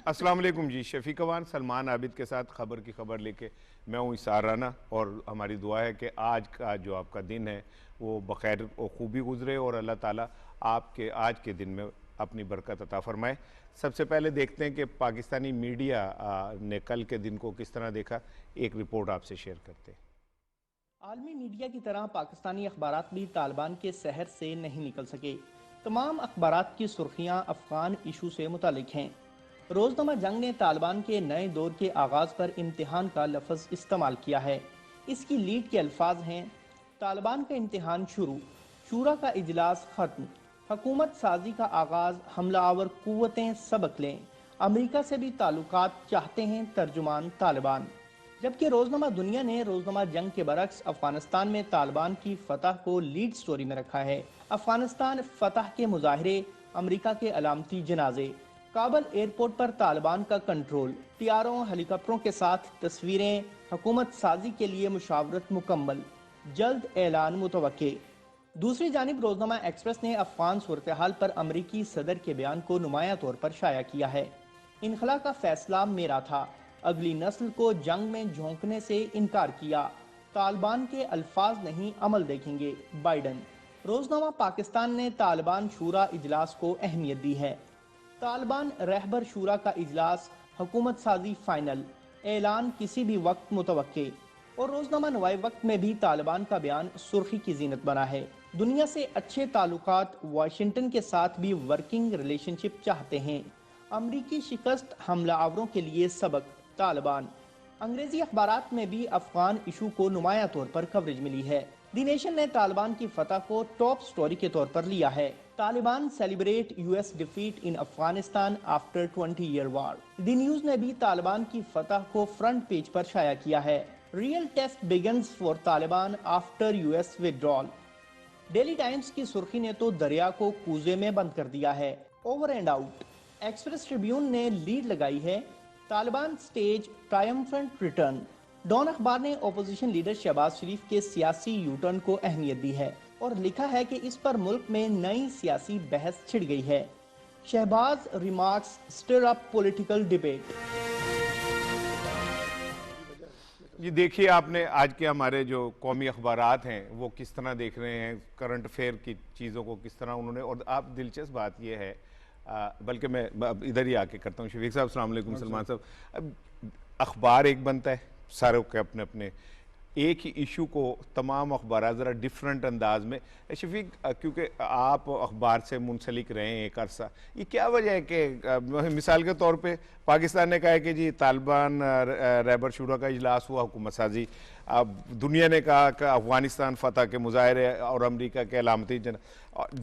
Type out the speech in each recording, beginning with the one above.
अस्सलाम वालेकुम जी। शफीक अवान सलमान आबिद के साथ खबर की खबर लेके मैं हूँ इसार राना, और हमारी दुआ है कि आज का जो आपका दिन है वो बखैर और खूबी गुजरे और अल्लाह ताला आपके आज के दिन में अपनी बरकत अता फरमाए। सबसे पहले देखते हैं कि पाकिस्तानी मीडिया ने कल के दिन को किस तरह देखा। एक रिपोर्ट आपसे शेयर करते हैं। आलमी मीडिया की तरह पाकिस्तानी अखबारात भी तालिबान के सहर से नहीं निकल सके। तमाम अखबारात की सुर्खियां अफगान इशू से मुतालिक हैं। रोजनामा जंग ने तालिबान के नए दौर के आगाज पर इम्तिहान का लफ्ज़ इस्तेमाल किया है। इसकी लीड के अल्फाज हैं: तालिबान का इम्तिहान शुरू, शूरा का इजलास खत्म, हुकूमत साजी का आगाज, हमलावर कुव्वतें सबक लें, अमरीका से भी ताल्लुकात चाहते हैं तर्जुमान तालिबान। जबकि रोजनामा दुनिया ने रोजनामा जंग के बरक्स अफगानिस्तान में तालिबान की फतह को लीड स्टोरी में रखा है। अफगानिस्तान फतह के मुजाहरे, अमरीका के अलामती जनाजे, काबल एयरपोर्ट पर तालिबान का कंट्रोल, टीआरओ हेलीकॉप्टरों के साथ तस्वीरें, हुकूमत साजी के लिए मुशावरत मुकम्मल, जल्द ऐलान मुतवक्के। दूसरी जानिब रोजनामा एक्सप्रेस ने अफगान सूरत हाल पर अमरीकी सदर के बयान को नुमाया तौर पर शाया किया है। इनखला का फैसला मेरा था, अगली नस्ल को जंग में झोंकने से इनकार किया, तालिबान के अल्फाज नहीं अमल देखेंगे बाइडन। रोजनामा पाकिस्तान ने तालिबान शूरा इजलास को अहमियत दी है। तालिबान रहबर शूरा का इजलास, हुकूमत साजी फाइनल, ऐलान किसी भी वक्त मुतवक्के। और रोजनामा नवाए वक्त में भी तालिबान का बयान सुर्खी की जीनत बना है। दुनिया से अच्छे ताल्लुकात, वाशिंगटन के साथ भी वर्किंग रिलेशनशिप चाहते हैं, अमरीकी शिकस्त, हमला आवरों के लिए सबक, तालिबान। अंग्रेजी अखबारात में भी अफगान इशू को नुमाया तौर पर कवरेज मिली है। दी नेशन ने तालिबान की फतह को टॉप स्टोरी के तौर पर लिया है। Taliban celebrate US defeat in Afghanistan after 20 year war. The news ने भी तालिबान की फतह को फ्रंट पेज पर शाया किया है। Real test begins for Taliban after US withdrawal. Daily Times की सुर्खी ने तो दरिया को कूजे में बंद कर दिया है, over and out. Express Tribune ने लीड लगाई है, Taliban stage triumphant return. Dawn अखबार ने ओपोजिशन लीडर शहबाज शरीफ के सियासी यूटर्न को अहमियत दी है और लिखा है कि इस पर मुल्क में नई सियासी बहस छिड़ गई है। Shehbaz remarks stir up political debate. ये देखिए आपने आज के हमारे जो कौमी अखबारात हैं वो किस तरह देख रहे हैं, करंट अफेयर की चीज़ों को किस तरह उन्होंने। और आप दिलचस्प बात ये है, बल्कि मैं इधर ही आके करता हूँ। शफीक साहब अस्सलाम वालेकुम। सलमान साहब, अब अखबार एक बनता है, सारे के अपने अपने एक ही इशू को तमाम अखबार ज़रा डिफरेंट अंदाज में। शफीक, क्योंकि आप अखबार से मुंसलिक रहे हैं एक अरसा, ये क्या वजह है कि मिसाल के तौर पे पाकिस्तान ने कहा है कि जी तालिबान रहबर शूरा का इजलास हुआ, हुकूमत साजी। अब दुनिया ने कहा कि अफगानिस्तान फतह के मुजाहरे और अमरीका के अलामती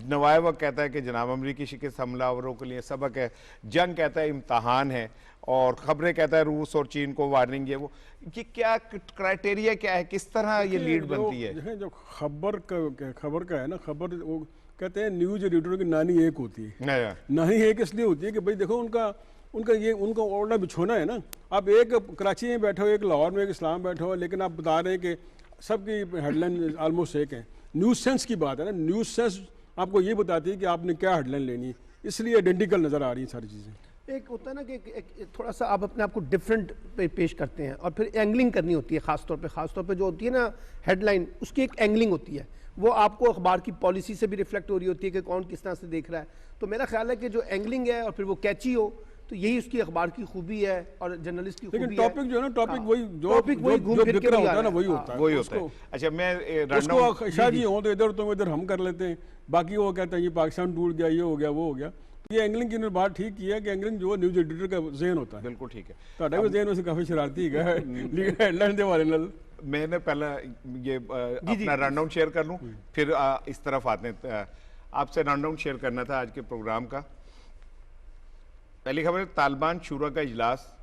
नवाए वक्त कहता है कि जनाब अमरीकी शिकस्त हमलावरों के लिए सबक है, जंग कहता है इम्तहान है, और खबरें कहता है रूस और चीन को वार्निंग है। वो ये क्या क्राइटेरिया क्या है, किस तरह ये लीड बनती है? जो खबर का है ना, खबर वो कहते हैं न्यूज एडिटर की नानी एक होती है। नानी एक इसलिए होती है कि भाई देखो उनका ओढ़ना बिछोना है ना। आप एक कराची में बैठे हो, एक लाहौर में, एक इस्लाम में बैठे हो, लेकिन आप बता रहे हैं कि सबकी हेडलाइन ऑलमोस्ट एक है। न्यूज़ सेंस की बात है ना, न्यूज़ सेंस आपको ये बताती है कि आपने क्या हेडलाइन लेनी है, इसलिए आइडेंटिकल नज़र आ रही है सारी चीज़ें। एक होता है ना कि एक थोड़ा सा आप अपने आप को डिफरेंट पेश करते हैं, और फिर एंगलिंग करनी होती है। ख़ास तौर पे जो होती है ना हेडलाइन, उसकी एक एंगलिंग होती है, वो आपको अखबार की पॉलिसी से भी रिफ्लेक्ट हो रही होती है कि कौन किस तरह से देख रहा है। तो मेरा ख्याल है कि जो एंगलिंग है और फिर वो कैची हो, तो यही उसकी अखबार की खूबी है और जर्नलिस्ट की खूबी है। लेकिन टॉपिक जो है ना, टॉपिक वही घूम फिर के होता है ना, वही होता है। अच्छा, मैं उसको शाह जी हो तो इधर तुम इधर हम कर लेते हैं, बाकी वो कहते हैं ये पाकिस्तान टूट गया, ये हो गया, वो हो गया। ये एंगलिंग की बात ठीक की है कि एंगलिंग जो न्यूज एडिटर का ज़हन होता है। बिल्कुल ठीक है। तो ज़हन वैसे काफ़ी शरारती है हेडलाइन दे वाले नाल। मैंने पहले ये अपना रनडाउन शेयर कर लूँ, फिर इस तरफ आते हैं। आपसे रनडाउन शेयर करना था आज के प्रोग्राम का। पहली खबर, तालिबान शूरा का इजलास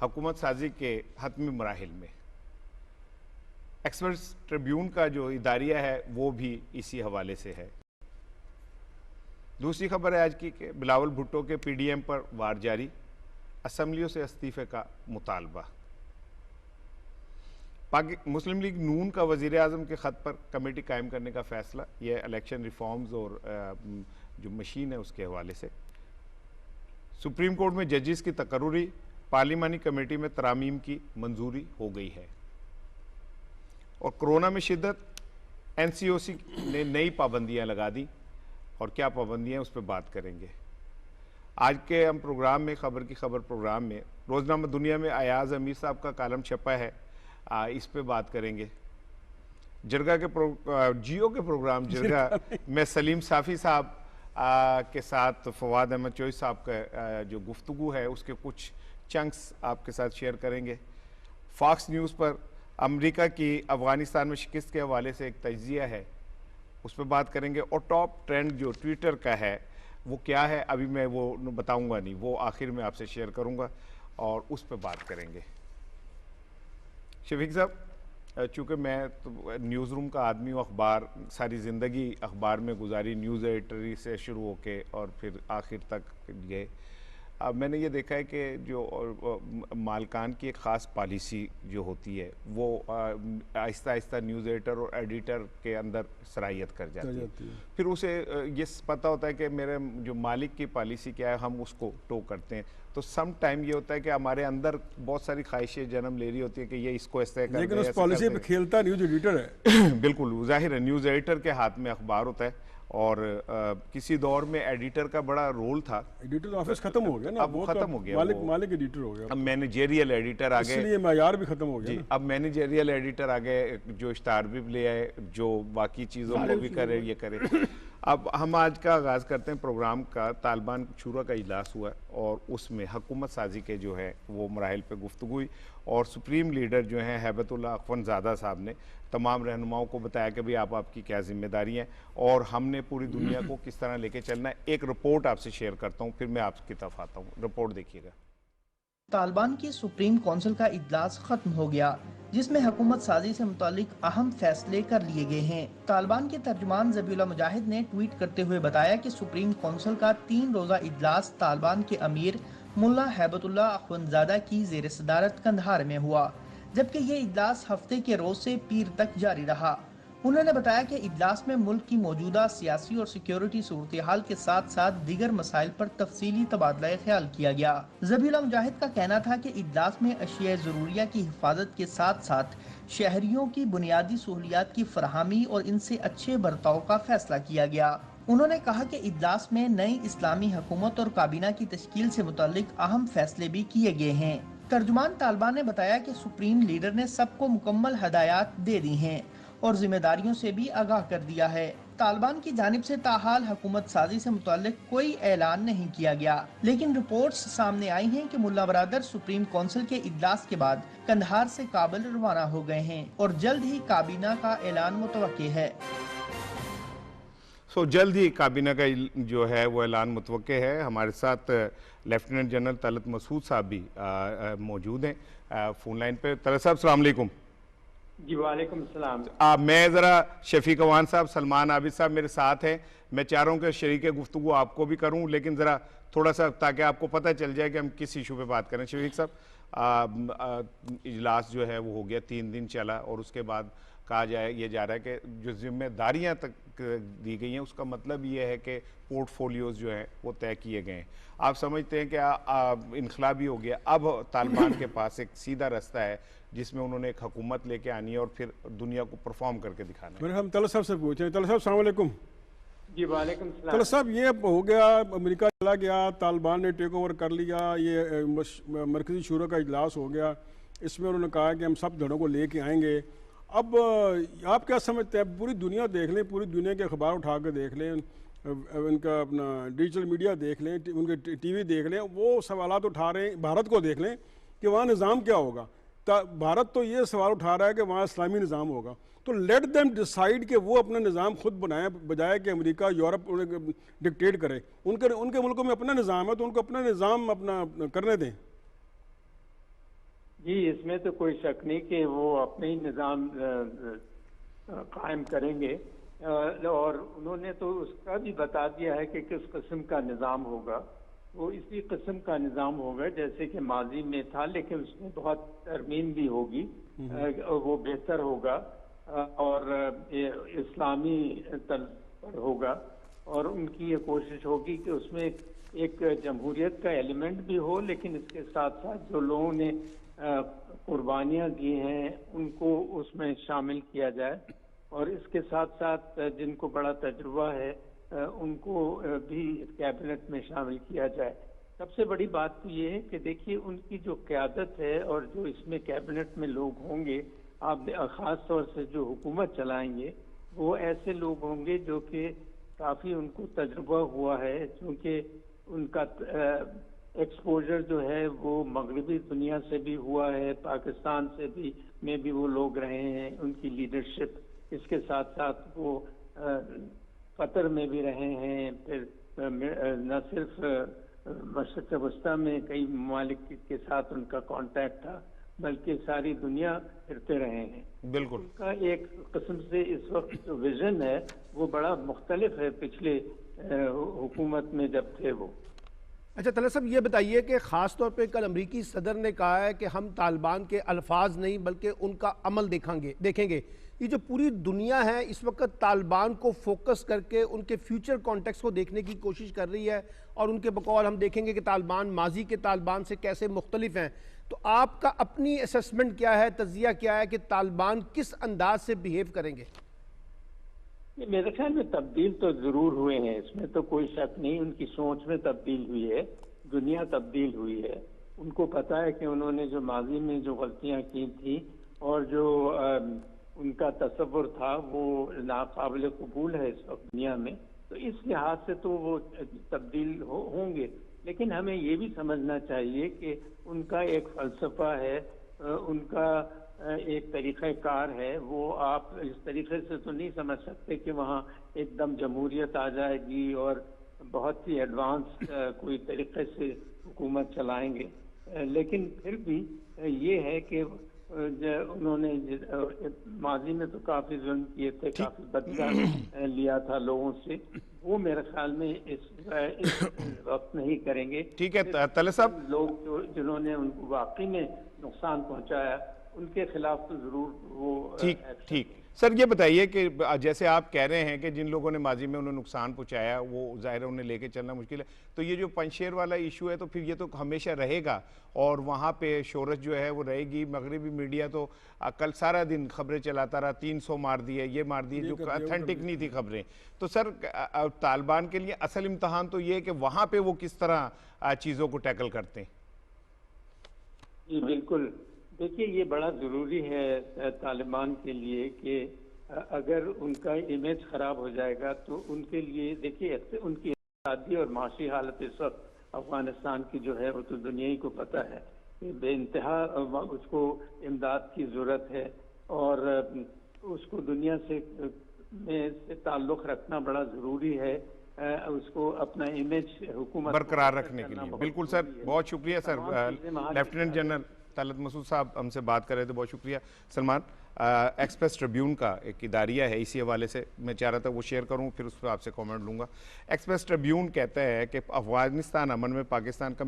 हुकूमत साजी के हतमी मराहिल में। एक्सप्रेस ट्रिब्यून का जो इदारिया है वो भी इसी हवाले से है। दूसरी खबर है आज की कि बिलावल भुट्टो के पीडीएम पर वार जारी, असम्बलियों से इस्तीफे का मुतालबा। मुस्लिम लीग नून का वज़ीर आज़म के ख़त पर कमेटी कायम करने का फ़ैसला। यह इलेक्शन रिफॉर्म्स और जो मशीन है उसके हवाले से। सुप्रीम कोर्ट में जजेस की तकर्रुरी, पार्लिमानी कमेटी में तरामीम की मंजूरी हो गई है। और कोरोना में शिद्दत, एनसीओसी ने नई पाबंदियां लगा दी, और क्या पाबंदियां उस पर बात करेंगे। आज के हम प्रोग्राम में, खबर की खबर प्रोग्राम में, रोजनामा दुनिया में अयाज अमीर साहब का कालम छपा है, इस पे बात करेंगे। जरगा के जियो के प्रोग्राम जरगा में सलीम साफ़ी साहब के साथ फवाद अहमद चोई साहब का जो गुफ्तगू है उसके कुछ चंक्स आपके साथ शेयर करेंगे। फॉक्स न्यूज़ पर अमेरिका की अफ़गानिस्तान में शिकस्त के हवाले से एक तज्ज़िया है, उस पर बात करेंगे। और टॉप ट्रेंड जो ट्विटर का है वो क्या है, अभी मैं वो बताऊंगा नहीं, वो आखिर में आपसे शेयर करूंगा और उस पर बात करेंगे। शफीक साहब, चूँकि मैं तो न्यूज़ रूम का आदमी हूँ, अखबार सारी ज़िंदगी अखबार में गुजारी, न्यूज़ एडिटरी से शुरू होके और फिर आखिर तक गए। अब मैंने ये देखा है कि जो मालकान की एक ख़ास पॉलिसी जो होती है वो आहिस्ता आहिस्ता न्यूज़ एडिटर और एडिटर के अंदर सराहियत कर जाती है। फिर उसे ये पता होता है कि मेरे जो मालिक की पॉलिसी क्या है, हम उसको टो करते हैं। तो सम टाइम ये होता है कि हमारे अंदर बहुत सारी ख्वाहिशें जन्म ले रही होती है कि ये इसको ऐसे कर, लेकिन उस पॉलिसी पे खेलता न्यूज़ एडिटर है। बिल्कुल जाहिर है, न्यूज़ एडिटर के हाथ में अखबार होता है। और किसी दौर में एडिटर का बड़ा रोल था। एडिटर ऑफिस खत्म हो गया ना, अब वो खत्म हो गया, मालिक एडिटर हो गया। अब मैनेजेरियल एडिटर आ गए, इसलिए मयार भी खत्म हो गया जी। अब मैनेजेरियल एडिटर आ गए जो इश्तार भी ले आए, जो बाकी चीज़ों को भी करे, ये करे। अब हम आज का आगाज़ करते हैं प्रोग्राम का। तालिबान शूरा का इजलास हुआ और उसमें हुकूमत साजी के जो है वो मराहिल पे गुफ्तगू हुई, और सुप्रीम लीडर जो हैं हैबतुल्लाह अखवंज़ादा साहब ने तमाम रहनुमाओं को बताया कि भाई आपकी क्या जिम्मेदारी है और हमने पूरी दुनिया को किस तरह लेके चलना है। एक रिपोर्ट आपसे शेयर करता हूँ, फिर मैं आपकी तरफ आता हूँ। रिपोर्ट देखिएगा। तालिबान की सुप्रीम काउंसिल का इजलास खत्म हो गया, जिसमें हुकूमत साजी से मुतालिक अहम फैसले कर लिए गए हैं। तालिबान के तर्जुमान ज़बीहुल्लाह मुजाहिद ने ट्वीट करते हुए बताया कि सुप्रीम काउंसिल का 3 रोज़ा इजलास तालिबान के अमीर मुल्ला हैबतुल्लाह अखवंज़ादा की ज़ेर सदारत कंधार में हुआ, जबकि ये इजलास हफ्ते के रोज से पीर तक जारी रहा। उन्होंने बताया कि इजलास में मुल्क की मौजूदा सियासी और सिक्योरिटी सूरत हाल के साथ साथ दीगर मसाइल पर तफसीली तबादला ख्याल किया गया। ज़बीहुल्लाह मुजाहिद का कहना था कि इजलास में अशिया ज़रूरिया की हिफाजत के साथ साथ शहरियों की बुनियादी सहूलियात की फराहमी और इनसे अच्छे बर्ताव का फैसला किया गया। उन्होंने कहा कि इजलास में नई इस्लामी हुकूमत और काबीना की तश्कील से मुतालिक अहम फैसले भी किए गए हैं। तर्जुमान तालिबान ने बताया कि सुप्रीम लीडर ने सबको मुकम्मल हदायत दे दी हैं और जिम्मेदारियों से भी आगाह कर दिया है। तालिबान की जानिब से ताहाल हुकूमत साजी से मुतालिक कोई ऐलान नहीं किया गया, लेकिन रिपोर्ट्स सामने आई हैं कि मुल्ला बरादर सुप्रीम काउंसिल के इजलास के बाद कंधार से काबुल रवाना हो गए हैं और जल्द ही काबीना का ऐलान मुतवक्के है। जल्द ही काबीना का जो है वो ऐलान मुतवक्के है। हमारे साथ लेफ्टिनेंट जनरल तलत मसूद साहब भी मौजूद हैं फ़ोन लाइन पे। तलत साहब अस्सलाम वालेकुम। जी वालेकुम सलाम। मैं ज़रा शफीक अवान साहब, सलमान आबिद साहब मेरे साथ हैं। मैं चाह रहा हूँ कि शरीक गुफ्तगू आपको भी करूँ, लेकिन ज़रा थोड़ा सा ताकि आपको पता चल जाए कि हम किस इशू पे बात करें। शफीक साहब, इजलास जो है वो हो गया, 3 दिन चला और उसके बाद कहा जाए ये जा रहा है कि जो जिम्मेदारियां तक दी गई हैं उसका मतलब ये है कि पोर्टफोलियोज जो हैं वो तय किए गए हैं। आप समझते हैं कि इनकलाबी हो गया, अब तालिबान के पास एक सीधा रास्ता है जिसमें उन्होंने एक हुकूमत लेके आनी है और फिर दुनिया को परफॉर्म करके दिखाना है। मेरे हम तलत साहब से पूछे। तलत साहब अस्सलाम वालेकुम। जी वालेकुम सलाम। तलत साहब, ये हो गया, अमेरिका चला गया, तालिबान ने टेक ओवर कर लिया, ये मरकजी शूरा का इजलास हो गया, इसमें उन्होंने कहा कि हम सब धड़ों को लेके आएंगे। अब आप क्या समझते हैं? पूरी दुनिया देख लें, पूरी दुनिया के अखबार उठा कर देख लें, इनका अपना डिजिटल मीडिया देख लें, उनके टीवी देख लें, वो सवालात उठा रहे हैं। भारत को देख लें कि वहाँ निज़ाम क्या होगा। भारत तो ये सवाल उठा रहा है कि वहाँ इस्लामी निज़ाम होगा। तो लेट देम डिसाइड कि वो अपना निज़ाम खुद बनाए, बजाय कि अमेरिका यूरोप डिक्टेट करे। उनके मुल्कों में अपना निज़ाम है तो उनको अपना निज़ाम अपना करने दें। जी, इसमें तो कोई शक नहीं कि वो अपने ही निज़ाम कायम करेंगे और उन्होंने तो उसका भी बता दिया है कि किस किस्म का निज़ाम होगा। वो इसी किस्म का निज़ाम होगा जैसे कि माजी में था, लेकिन उसमें बहुत तरमीम भी होगी, वो बेहतर होगा और इस्लामी तर्ज पर होगा। और उनकी ये कोशिश होगी कि उसमें एक जमहूरियत का एलिमेंट भी हो, लेकिन इसके साथ साथ जो लोगों ने कुर्बानियाँ दी हैं उनको उसमें शामिल किया जाए, और इसके साथ साथ जिनको बड़ा तजुर्बा है उनको भी कैबिनेट में शामिल किया जाए। सबसे बड़ी बात तो ये है कि देखिए उनकी जो क़यादत है और जो इसमें कैबिनेट में लोग होंगे, आप ख़ास तौर से जो हुकूमत चलाएंगे वो ऐसे लोग होंगे जो कि काफ़ी उनको तजुर्बा हुआ है, क्योंकि उनका एक्सपोजर जो है वो मगरबी दुनिया से भी हुआ है, पाकिस्तान से भी में भी वो लोग रहे हैं, उनकी लीडरशिप। इसके साथ साथ वो कतर में भी रहे हैं, फिर न सिर्फ मशरक़ वस्ता में कई ममालिक के साथ उनका कांटेक्ट था, बल्कि सारी दुनिया फिरते रहे हैं। बिल्कुल। उनका एक किस्म से इस वक्त जो विजन है वो बड़ा मुख्तलिफ है पिछले हुकूमत में जब थे वो। अच्छा तलत साहब, ये बताइए कि ख़ास तौर पे कल अमरीकी सदर ने कहा है कि हम तालिबान के अल्फाज नहीं बल्कि उनका अमल देखेंगे। ये जो पूरी दुनिया है इस वक्त तालिबान को फोकस करके उनके फ्यूचर कॉन्टेक्स्ट को देखने की कोशिश कर रही है, और उनके बकौल हम देखेंगे कि तालिबान माजी के तालिबान से कैसे मुख्तलिफ हैं। तो आपका अपनी असेसमेंट क्या है, तज्जिया क्या है कि तालिबान किस अंदाज से बिहेव करेंगे? मेरे ख्याल में तब्दील तो जरूर हुए हैं, इसमें तो कोई शक नहीं। उनकी सोच में तब्दील हुई है, दुनिया तब्दील हुई है। उनको पता है कि उन्होंने जो माजी में जो गलतियां की थी और जो उनका तसव्वुर था वो नाकाबिल कबूल है इस वक्त दुनिया में, तो इस लिहाज से तो वो तब्दील होंगे। लेकिन हमें ये भी समझना चाहिए कि उनका एक फलसफा है, उनका एक तरीक़ाकार है। वो आप इस तरीके से तो नहीं समझ सकते कि वहाँ एकदम जमहूरियत आ जाएगी और बहुत ही एडवांस कोई तरीके से हुकूमत चलाएंगे। लेकिन फिर भी ये है कि उन्होंने माजी में तो काफ़ी जुल्म किए थे, काफ़ी बदला लिया था लोगों से, वो मेरे ख्याल में इस वक्त नहीं करेंगे। ठीक है तले साहब, लोग जिन्होंने उनको वाकई में नुकसान पहुंचाया उनके खिलाफ तो जरूर वो ठीक सर, ये बताइए कि जैसे आप कह रहे हैं कि जिन लोगों ने माजी में उन्हें नुकसान पहुंचाया वो ज़ाहिर है उन्हें लेके चलना मुश्किल है, तो ये जो पंजशेर वाला इशू है तो फिर ये तो हमेशा रहेगा और वहाँ पे शोरत जो है वो रहेगी। मगरबी मीडिया तो कल सारा दिन खबरें चलाता रहा, 300 मार दिए, ये मार दिए, जो ऑथेंटिक नहीं थी खबरें। तो सर तालिबान के लिए असल इम्तहान तो ये है कि वहाँ पर वो किस तरह चीज़ों को टैकल करते हैं। जी बिल्कुल, देखिए ये बड़ा ज़रूरी है तालिबान के लिए कि अगर उनका इमेज ख़राब हो जाएगा तो उनके लिए, देखिए उनकी इक़्तिसादी और माशी हालत इस वक्त अफ़गानिस्तान की जो है वो तो दुनिया ही को पता है कि बेइंतहा उसको इमदाद की ज़रूरत है और उसको दुनिया से ताल्लुक़ रखना बड़ा ज़रूरी है, उसको अपना इमेज हुकूमत बरकरार रखने के लिए। बिल्कुल सर, बहुत शुक्रिया sir. Lieutenant general Talat Masood साहब हमसे बात कर रहे थे, बहुत शुक्रिया। सलमान, एक्सप्रेस ट्रिब्यून का एक इदारिया है, इसी हवाले से मैं चाह रहा था वो शेयर करूं, फिर उस पर आपसे कमेंट लूँगा। एक्सप्रेस ट्रिब्यून कहता है कि अफगानिस्तान अमन में पाकिस्तान का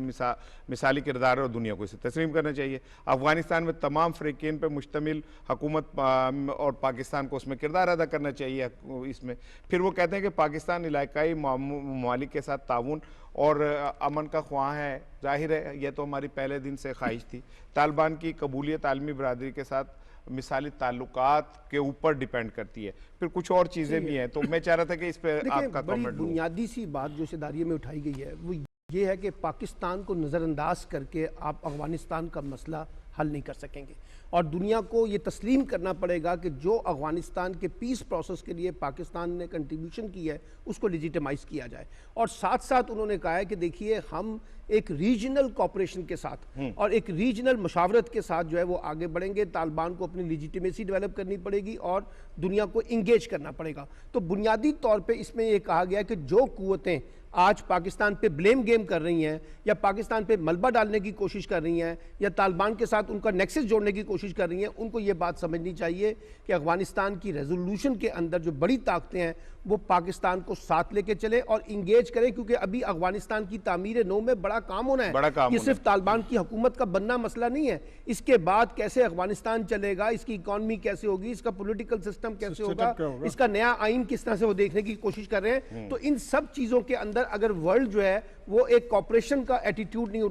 मिसाली किरदार है और दुनिया को इसे तस्लीम करना चाहिए। अफगानिस्तान में तमाम फ़रीक़ैन पर मुश्तमिल हुकूमत और पाकिस्तान को उसमें किरदार अदा करना चाहिए इसमें। फिर वो कहते हैं कि पाकिस्तान इलाकाई ममालिक के साथ ताउन और अमन का ख्वाह है। जाहिर है यह तो हमारी पहले दिन से ख्वाहिश थी। तालिबान की कबूलियत आलमी बरादरी के साथ मिसाली ताल्लुकात के ऊपर डिपेंड करती है। फिर कुछ और चीज़ें भी हैं, तो मैं चाह रहा था कि इस पर आपका कमेंट। बुनियादी सी बात जो इस इदारे में उठाई गई है वो ये है कि पाकिस्तान को नज़रअंदाज करके आप अफगानिस्तान का मसला हल नहीं कर सकेंगे, और दुनिया को ये तस्लीम करना पड़ेगा कि जो अफगानिस्तान के पीस प्रोसेस के लिए पाकिस्तान ने कंट्रीब्यूशन की है उसको लेजिटिमाइज़ किया जाए। और साथ साथ उन्होंने कहा है कि देखिए हम एक रीजनल कॉपरेशन के साथ और एक रीजनल मशावरत के साथ जो है वो आगे बढ़ेंगे। तालिबान को अपनी लेजिटिमेसी डेवलप करनी पड़ेगी और दुनिया को इंगेज करना पड़ेगा। तो बुनियादी तौर पे इसमें यह कहा गया कि जो कुव्वतें आज पाकिस्तान पे ब्लेम गेम कर रही हैं या पाकिस्तान पे मलबा डालने की कोशिश कर रही हैं या तालिबान के साथ उनका नेक्सस जोड़ने की कोशिश कर रही हैं, उनको ये बात समझनी चाहिए कि अफगानिस्तान की रेजोल्यूशन के अंदर जो बड़ी ताकतें हैं वो पाकिस्तान को साथ लेके चले और इंगेज करें, क्योंकि अभी अफगानिस्तान की तामीर नौ में बड़ा काम होना है। ये सिर्फ तालिबान की हुकूमत का बनना मसला नहीं है, इसके बाद कैसे अफगानिस्तान चलेगा, इसकी इकॉनमी कैसे होगी, इसका पॉलिटिकल सिस्टम कैसे होगा, इसका नया आइन किस तरह से वो देखने की कोशिश कर रहे हैं। तो इन सब चीज़ों के अंदर अगर वर्ल्ड जो है वो एक कॉपरेशन का एटीट्यूड नहीं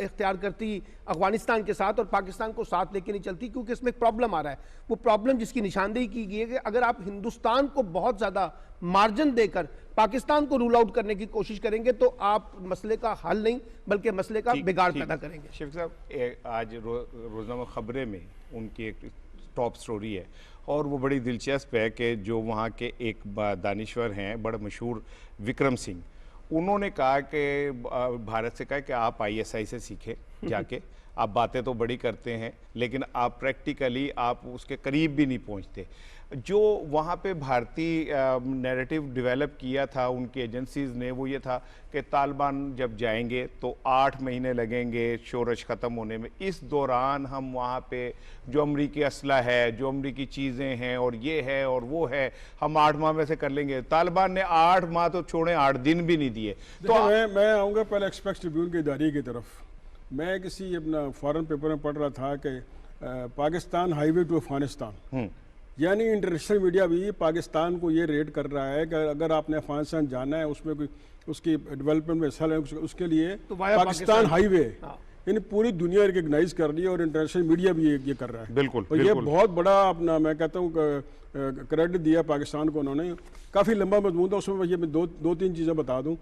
इख्तियार करती अफगानिस्तान के साथ और पाकिस्तान को साथ लेके नहीं चलती, क्योंकि इसमें एक प्रॉब्लम आ रहा है। वो प्रॉब्लम जिसकी निशानदेही की गई है कि अगर आप हिंदुस्तान को बहुत ज़्यादा मार्जिन देकर पाकिस्तान को रूल आउट करने की कोशिश करेंगे तो आप मसले का हल नहीं बल्कि मसले का बिगाड़ पैदा करेंगे। शफीक साहब, आज रोज़नामा खबरें में उनकी एक टॉप स्टोरी है और वो बड़ी दिलचस्प है कि जो वहाँ के एक दानिश्वर हैं बड़ा मशहूर विक्रम सिंह, उन्होंने कहा कि भारत से कहा कि आप ISI से सीखें जाके, आप बातें तो बड़ी करते हैं लेकिन आप प्रैक्टिकली आप उसके करीब भी नहीं पहुँचते। जो वहाँ पे भारतीय नैरेटिव डेवलप किया था उनकी एजेंसीज़ ने वो ये था कि तालिबान जब जाएंगे तो 8 महीने लगेंगे शोरश ख़त्म होने में, इस दौरान हम वहाँ पे जो अमरीकी असला है, जो अमरीकी चीज़ें हैं और ये है और वो है, हम 8 माह में से कर लेंगे। तालिबान ने 8 माह तो छोड़े, 8 दिन भी नहीं दिए। तो मैं आऊँगा पहले एक्सप्रेस ट्रिब्यून के इदारे की तरफ। मैं किसी अपना फॉरेन पेपर में पढ़ रहा था कि पाकिस्तान हाईवे टू अफगानिस्तान, यानी इंटरनेशनल मीडिया भी पाकिस्तान को ये रेट कर रहा है कि अगर आपने अफगानिस्तान जाना है, उसमें कोई उसकी डेवलपमेंट में हिस्सा लेना, उसके लिए तो पाकिस्तान हाईवे यानी पूरी दुनिया रिकग्नाइज कर रही है और इंटरनेशनल मीडिया भी ये कर रहा है। बिल्कुल, और ये बहुत बड़ा अपना मैं कहता हूँ क्रेडिट दिया पाकिस्तान को उन्होंने, काफ़ी लंबा मजमून था। उसमें ये मैं दो तीन चीज़ें बता दूँ।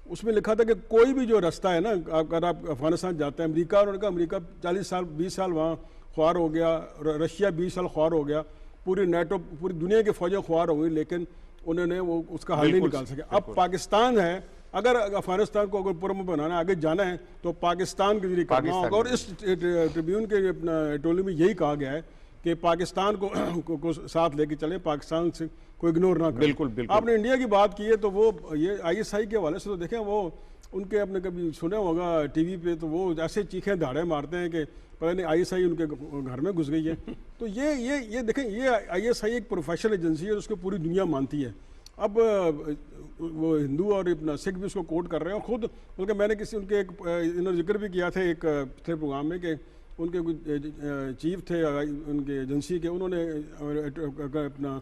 उसमें लिखा था कि कोई भी जो रास्ता है ना, अगर आप अफगानिस्तान जाते हैं, अमेरिका, उन्होंने कहा अमेरिका 40 साल 20 साल वहाँ ख्वार हो गया, रशिया 20 साल ख्वार हो गया, पूरी नेटो पूरी दुनिया की फौजें ख्वार हो गई, लेकिन उन्होंने वो उसका हल नहीं निकाल सके। अब पाकिस्तान है, अगर अफगानिस्तान को अगर पुरअमन बनाना आगे जाना है तो पाकिस्तान के जरिए करना होगा। और इस ट्रिब्यून के अपना एटोली में यही कहा गया है कि पाकिस्तान को साथ लेके चले, पाकिस्तान से कोई इग्नोर ना करें। बिल्कुल बिल्कुल। आपने इंडिया की बात की है तो वो ये ISI के हवाले से तो देखें, वो उनके अपने कभी सुना होगा टीवी पे, तो वो ऐसे चीखें धाड़े मारते हैं कि पता नहीं ISI उनके घर में घुस गई है। तो ये देखें, ये ISI एक प्रोफेशनल एजेंसी है, उसको पूरी दुनिया मानती है। अब वो हिंदू और अपना सिख भी उसको कोट कर रहे हैं, और खुद बल्कि मैंने किसी उनके एक इन्होंने जिक्र भी किया था एक थे प्रोग्राम में कि उनके कुछ चीफ थे उनके एजेंसी के, उन्होंने अपना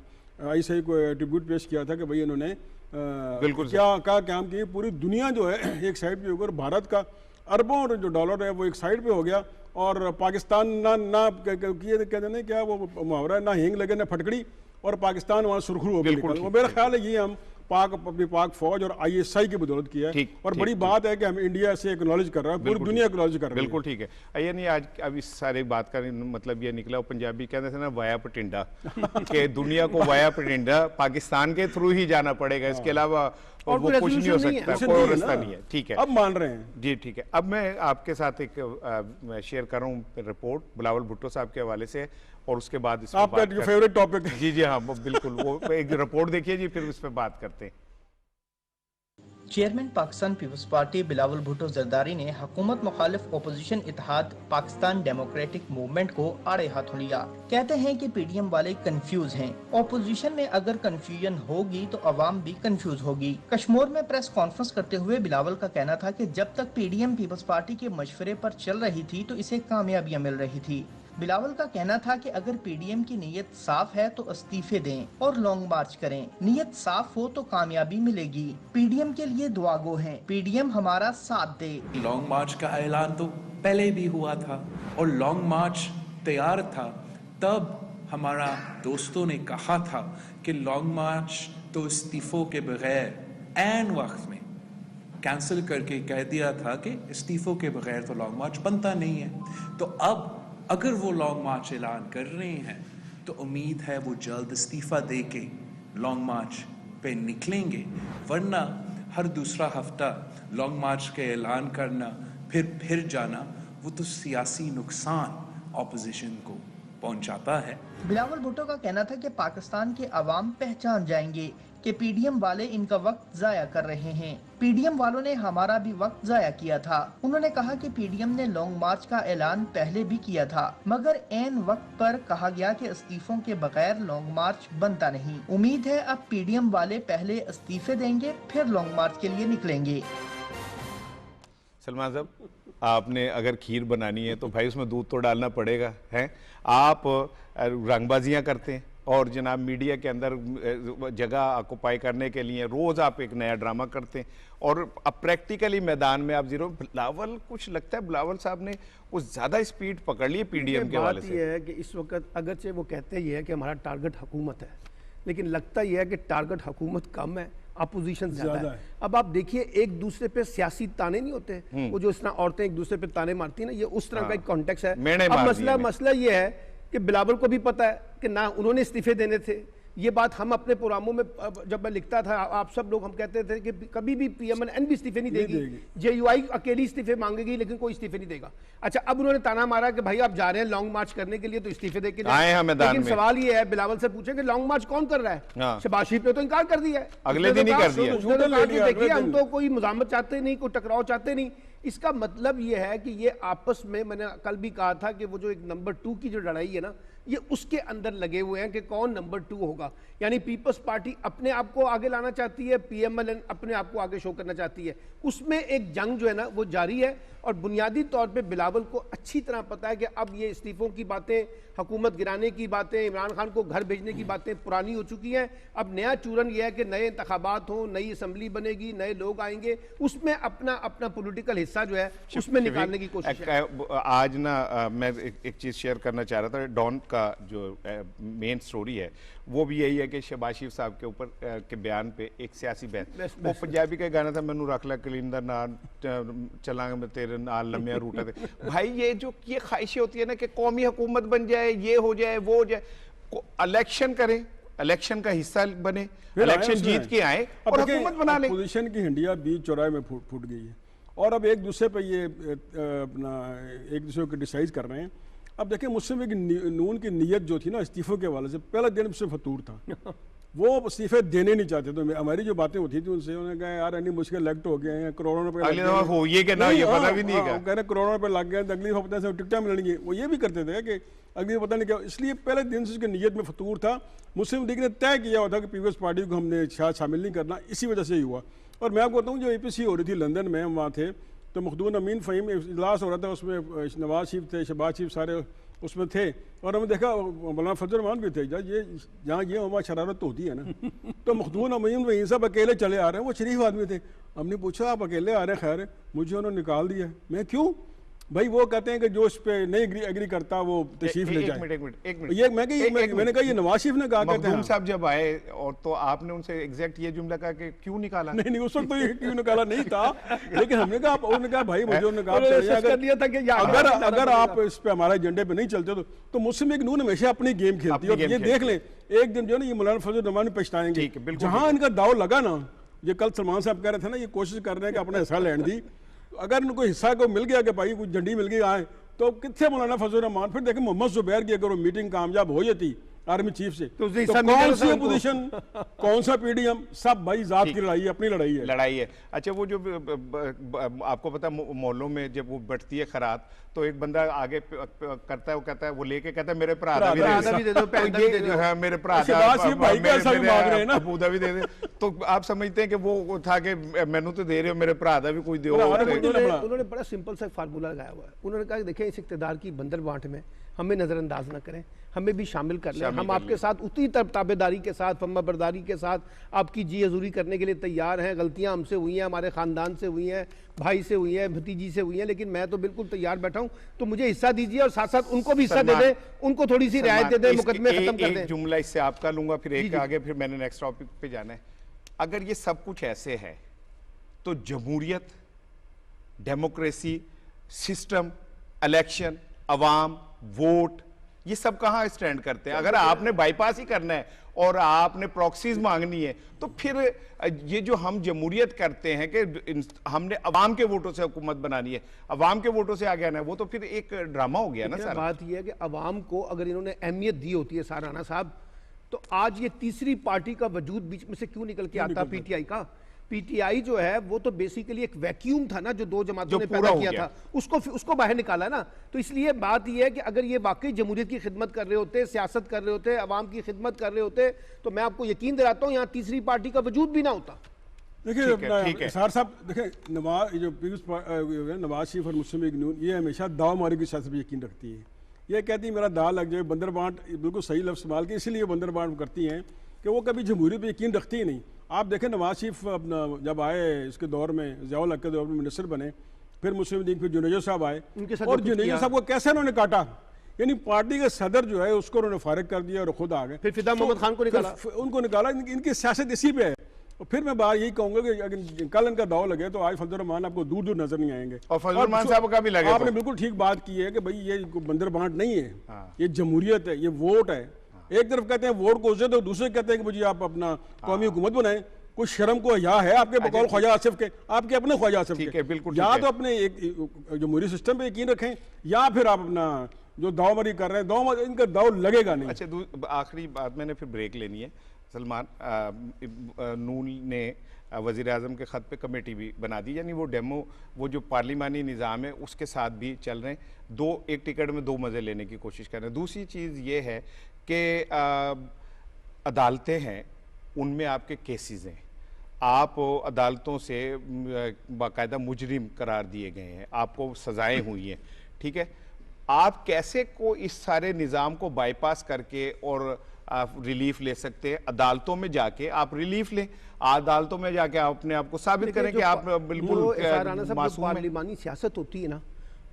ISI को एट्रीब्यूट पेश किया था कि भाई इन्होंने क्या काम किए। पूरी दुनिया जो है एक साइड पे होकर, भारत का अरबों जो डॉलर है वो एक साइड पे हो गया, और पाकिस्तान ना कहते नहीं क्या वो मुहावरा है, ना हिंग लगे ना फटकड़ी, और पाकिस्तान वहाँ सुरखरू हो गया। वो मेरा ख्याल है ये हम अपनी पाक फौज और ISI की बदौलत किया है। और बड़ी बात है कि हम इंडिया से एक्नॉलेज कर रहा है, पूरी दुनिया एक्नॉलेज कर रही है। बिल्कुल ठीक है। ये नहीं, आज अब इस सारी बात का मतलब ये निकला, पंजाबी कहते थे ना वाया पटिंडा कि दुनिया को वाया पटिंडा पाकिस्तान के थ्रू ही जाना पड़ेगा, इसके अलावा और वो कुछ नहीं हो सकता, कोई रास्ता नहीं है। ठीक है, अब मान रहे हैं जी, ठीक है। अब मैं आपके साथ एक शेयर कर रहा हूँ रिपोर्ट बिलावल भुट्टो साहब के हवाले से, और उसके बाद आपका जो फेवरेट टॉपिक है। जी हाँ, बिल्कुल, वो एक रिपोर्ट देखिए जी, फिर उस पर बात करते हैं। Chairman Pakistan people's party Bilawal Bhutto Zardari ने हुकूमत मुखालिफ ओपोजिशन इत्तेहाद पाकिस्तान डेमोक्रेटिक मूवमेंट को आड़े हाथों लिया। कहते हैं कि PDM वाले कंफ्यूज हैं। ओपोजिशन में अगर कंफ्यूजन होगी तो अवाम भी कंफ्यूज होगी। कश्मीर में प्रेस कॉन्फ्रेंस करते हुए बिलावल का कहना था कि जब तक PDM पीपल्स पार्टी के मशवरे पर चल रही थी तो इसे कामयाबियां मिल रही थी। बिलावल का कहना था कि अगर PDM की नीयत साफ है तो इस्तीफे दें और लॉन्ग मार्च करें। नीयत साफ हो तो कामयाबी मिलेगी। PDM के लिए दुआ गो हैं, PDM हमारा साथ दे। लॉन्ग मार्च का ऐलान तो पहले भी हुआ था और लॉन्ग मार्च तैयार था, तब हमारा दोस्तों ने कहा था कि लॉन्ग मार्च तो इस्तीफों के बगैर ऐन वक्त में कैंसिल करके कह दिया था कि इस्तीफों के बगैर तो लॉन्ग मार्च बनता नहीं है। तो अब अगर वो लॉन्ग मार्च ऐलान कर रहे हैं तो उम्मीद है वो जल्द इस्तीफा दे के लॉन्ग मार्च पे निकलेंगे, वरना हर दूसरा हफ्ता लॉन्ग मार्च के ऐलान करना फिर जाना, वो तो सियासी नुकसान ऑपोजिशन को पहुंचाता है। बिलावल भुट्टो का कहना था कि पाकिस्तान के अवाम पहचान जाएंगे कि PDM वाले इनका वक्त जाया कर रहे हैं। PDM वालों ने हमारा भी वक्त जाया किया था। उन्होंने कहा कि PDM ने लॉन्ग मार्च का ऐलान पहले भी किया था, मगर ऐन वक्त पर कहा गया कि इस्तीफों के बगैर लॉन्ग मार्च बनता नहीं। उम्मीद है अब PDM वाले पहले इस्तीफे देंगे, फिर लॉन्ग मार्च के लिए निकलेंगे। सलमान साहब, आपने अगर खीर बनानी है तो भाई उसमें दूध तो डालना पड़ेगा, है? आप रंगबाजियां करते हैं, और जनाब मीडिया के अंदर जगह ऑक्युपाई करने के लिए रोज आप एक नया ड्रामा करते हैं, और अब प्रैक्टिकली मैदान में आप जीरो। बिलावल, कुछ लगता है बिलावल साहब ने कुछ ज्यादा स्पीड पकड़ ली पीडीएम के हवाले से। बात यह है कि इस वक्त अगरचे वो कहते ही है कि हमारा टारगेट हुकूमत है, लेकिन लगता यह है कि टारगेट हुकूमत कम है, अपोजिशन ज्यादा है। अब आप देखिए एक दूसरे पे सियासी ताने नहीं होते, वो जो इस तरह औरतें एक दूसरे पे ताने मारती है ना, ये उस तरह का एक कॉन्टेक्स्ट है। अब मसला ये है कि बिलावल को भी पता है कि ना उन्होंने इस्तीफे देने थे। ये बात हम अपने प्रोग्रामों में जब मैं लिखता था, आप सब लोग हम कहते थे कि कभी भी पीएमएन भी इस्तीफे नहीं देगी, जेयूआई अकेली इस्तीफे मांगेगी लेकिन कोई इस्तीफे नहीं देगा। अच्छा, अब उन्होंने ताना मारा कि भाई आप जा रहे हैं लॉन्ग मार्च करने के लिए तो इस्तीफे देके जाए, लेकिन सवाल ये है बिलावल से पूछे कि लॉन्ग मार्च कौन कर रहा है? शहबाज शरीफ ने तो इनकार कर दिया है, अगले दिन ही कर दिया। देखिए हम तो कोई मुजामत चाहते नहीं, कोई टकराव चाहते नहीं। इसका मतलब ये है कि ये आपस में, मैंने कल भी कहा था कि वो जो एक नंबर 2 की जो लड़ाई है ना, ये उसके अंदर लगे हुए हैं कि कौन नंबर 2 होगा। यानी पीपल्स पार्टी अपने आप को आगे लाना चाहती है, पीएमएल अपने आप को आगे शो करना चाहती है, उसमें एक जंग जो है ना वो जारी है। और बुनियादी तौर पे बिलावल को अच्छी तरह पता है कि अब ये इस्तीफों की बातें, हुकूमत गिराने की बातें, इमरान खान को घर भेजने की बातें पुरानी हो चुकी हैं। अब नया चूरन ये है कि नए इंतखाबात हों, नई असम्बली बनेगी, नए लोग आएंगे, उसमें अपना अपना पॉलिटिकल हिस्सा जो है उसमें निकालने की कोशिश है। आज ना मैं एक चीज शेयर करना चाह रहा था। डॉन का जो मेन स्टोरी है वो भी यही है कि शहबाज शरीफ साहब के ऊपर के बयान पे एक सियासी बहस। वो पंजाबी का गाना था, मैनू रख ला कलिंदर नाल चलांगे मैं तेरे नाल लम्या रूट है। भाई ये जो ये ख्वाहिशें होती है ना कि कौमी हुकूमत बन जाए, ये हो जाए, वो हो जाए, इलेक्शन करें, इलेक्शन का हिस्सा बने, इलेक्शन जीत के आए और हुकूमत बना ले। अपोजिशन की हंडिया बीच चौराहे में फूट गई है और अब एक दूसरे पे ये अपना एक दूसरे को क्रिटिसाइज कर रहे हैं। अब देखिए, मुस्लिम लीग नून की नीयत जो थी ना इस्तीफों के हवाले से, पहला दिन से फतूर था। वो इस्तीफे देने नहीं चाहते। तो हमारी जो बातें होती थी उनसे, उन्होंने कहा यार इतनी मुश्किल इलेक्ट हो गए हैं, करोड़ों रुपए हो ये कि ना, ये पता भी नहीं है, कह रहे करोड़ों रुपए लग गए, अगली पता से टिकटें मिलेंगी। वो ये भी करते थे कि अगली पता नहीं क्या। इसलिए पहले दिन से उसकी नीयत में फतूर था। मुस्लिम लीग ने तय किया हुआ था कि पीपल्स पार्टी को हमने शामिल नहीं करना, इसी वजह से ही हुआ। और मैं आपको बताऊँ, जो APC हो रही थी लंदन में, हम वहाँ थे, तो मखदूम अमीन फ़हीम इजलास हो रहा था, उसमें नवाज शरीफ थे, शहबाज शरीफ सारे उसमें थे। और हमने देखा मौलाना फजल रहमान भी थे। ये जहाँ ये वहाँ शरारत तो होती है ना। तो मखदूम अमीन वहीं सब अकेले चले आ रहे हैं, वो शरीफ आदमी थे। हमने पूछा आप अकेले आ रहे हैं? खैर, मुझे उन्होंने निकाल दिया। मैं क्यों भाई? वो कहते हैं कि जो इस पे नहीं एग्री करता वो तशरीफ ले जाए। एक मिनट। ये मैंने कहा ये नवाज शरीफ ने कहा, कहते हैं साहब जब आए और तो आपने उनसे एग्जैक्ट ये जुमला कहा कि क्यों निकाला? नहीं, उस वक्त तो ये क्यों निकाला नहीं था, लेकिन हमने कहा, उन्होंने कहा भाई मुझे उन्होंने कहा अगर आप इस पे हमारे एजेंडे पे नहीं चलते तो मुस्लिम लीग नून हमेशा अपनी गेम खेलती है। और ये देख लें, एक दिन जो है ना, ये मौलाना फजल रहमान पछताएंगे। जहां इनका दाव लगा ना, ये कल सलमान साहब कह रहे थे ना, ये कोशिश कर रहे हैं कि अपना हिस्सा लेने दी। अगर इनको हिस्सा को मिल गया कि भाई कुछ झंडी मिल गई आए, तो कितने मौलाना फजल रहमान? फिर देखें मोहम्मद जुबैर की अगर वो मीटिंग कामयाब हो जाती आर्मी चीफ से, तो कौन सी अपोजिशन, कौन सा पीडीएम, सब भाई जात की लड़ाई है, अपनी लड़ाई है। अच्छा, वो जो आपको पता मोहल्लों में जब वो बढ़ती है खरात, तो एक बंदा आगे करता है, वो कहता है, वो लेके कहता है मेरे भरा भी दे दो, मेरे भरा भी दे दे। तो आप समझते हैं कि वो था कि मैनू तो दे रहे हो, मेरे भरा भी कोई दो। उन्होंने बड़ा सिंपल सा फार्मूला लगाया हुआ है। उन्होंने कहा देखिए, इस इक़्तिदार की बंदर बांट में हमें नजरअंदाज न करें, हमें भी शामिल कर लें। हम आपके साथ उतनी ताबेदारी के साथ, फर्माबरदारी के साथ आपकी जी हजूरी करने के लिए तैयार हैं। गलतियां हमसे हुई हैं, हमारे खानदान से हुई हैं, भाई से हुई हैं, भतीजी से हुई हैं, लेकिन मैं तो बिल्कुल तैयार बैठा हूं। तो मुझे हिस्सा दीजिए और साथ साथ उनको भी हिस्सा दे दें, उनको थोड़ी सी रियायत दे दें, मुकदमे खत्म कर दें। जुमला इससे आपका लूंगा, फिर एक आगे, फिर मैंने नेक्स्ट टॉपिक पे जाना है। अगर ये सब कुछ ऐसे है तो जमहूरियत, डेमोक्रेसी, सिस्टम, इलेक्शन, अवाम, वोट, ये सब कहां स्टैंड करते हैं? अगर आपने बाईपास ही करना है और आपने प्रॉक्सीज मांगनी है, तो फिर ये जो हम जमहूरियत करते हैं कि हमने अवाम के वोटों से हुकूमत बनानी है, अवाम के वोटों से आगे आना है, वो तो फिर एक ड्रामा हो गया ना सर। बात यह है कि अवाम को अगर इन्होंने अहमियत दी होती है साराना साहब, तो आज ये तीसरी पार्टी का वजूद बीच में से क्यों निकल के आता? पीटीआई का। पीटीआई जो है वो तो बेसिकली एक वैक्यूम था ना, जो दो जमातों ने पैदा किया था, उसको बाहर निकाला ना। तो इसलिए बात यह है कि अगर ये वाकई जमहूरियत की खिदमत कर रहे होते, सियासत कर रहे होते, अवाम की खिदमत कर रहे होते, तो मैं आपको यकीन दिलाता हूं यहाँ तीसरी पार्टी का वजूद भी ना होता। देखिए सार साहब, देखिए नवाज शरीफ और मुस्लिम लीग नून ये हमेशा दाव मारी की सियासत पर यकीन रखती है। ये कहती मेरा दाल लग जाए, बंदर बांट, बिल्कुल सही लफ्ज़ इस्तेमाल किया, इसीलिए बंदर बांट करती हैं कि वो कभी जमहूरियत पर यकीन रखती ही नहीं। आप देखें नवाज शरीफ अपना जब आए इसके दौर में, ज़ियाउल हक के दौर में मिनिस्टर बने, फिर मुस्लिम लीग, फिर जुनेजो साहब आए, और जुनेजो साहब को कैसे उन्होंने काटा, यानी पार्टी का सदर जो है उसको उन्होंने फारिग कर दिया और खुद आ गए। फिर फिदा मोहम्मद खान को निकाला, उनको निकाला। इनकी सियासत इसी पे है। और फिर मैं बात यही कहूंगा कि अगर कल इनका दाव लगे तो आज फजल रहमान आपको दूर दूर नजर नहीं आएंगे। और फजल रहमान साहब का भी लगे, आपने बिल्कुल ठीक बात की है कि भाई ये बंदर बांट नहीं है, ये जमहूरियत है, ये वोट है। एक तरफ कहते हैं वोट को उसे, तो दूसरे कहते हैं कि मुझे आप अपना कौमी हुकूमत बनाए। कुछ शर्म को हया है आपके बकौल ख्वाजा आसिफ के, आपके अपने ख्वाजा आसिफ के? बिल्कुल, या तो अपने एक जमहूरी सिस्टम पे यकीन रखें, या फिर आप अपना जो दावमरी कर रहे हैं, दाव इनका दाव लगेगा नहीं। अच्छा, आखिरी बात, मैंने फिर ब्रेक लेनी है। सलमान, नून ने वज़ीर आज़म के ख़त पे कमेटी भी बना दी, यानी वो डेमो, वो जो पार्लिमानी निज़ाम है उसके साथ भी चल रहे हैं। एक टिकट में दो मज़े लेने की कोशिश कर रहे हैं। दूसरी चीज़ ये है कि अदालतें हैं, उनमें आपके केसेस हैं, आप अदालतों से बाकायदा मुजरिम करार दिए गए हैं, आपको सज़ाएँ हुई हैं, ठीक है। आप कैसे को इस सारे निज़ाम को बाईपास करके और आप रिलीफ ले सकते हैं? अदालतों में जाके आप रिलीफ लें, अदालतों में जाके आप अपने आप को साबित करें कि आप बिल्कुल मासूम हैं। पार्लिमानी सियासत होती है ना,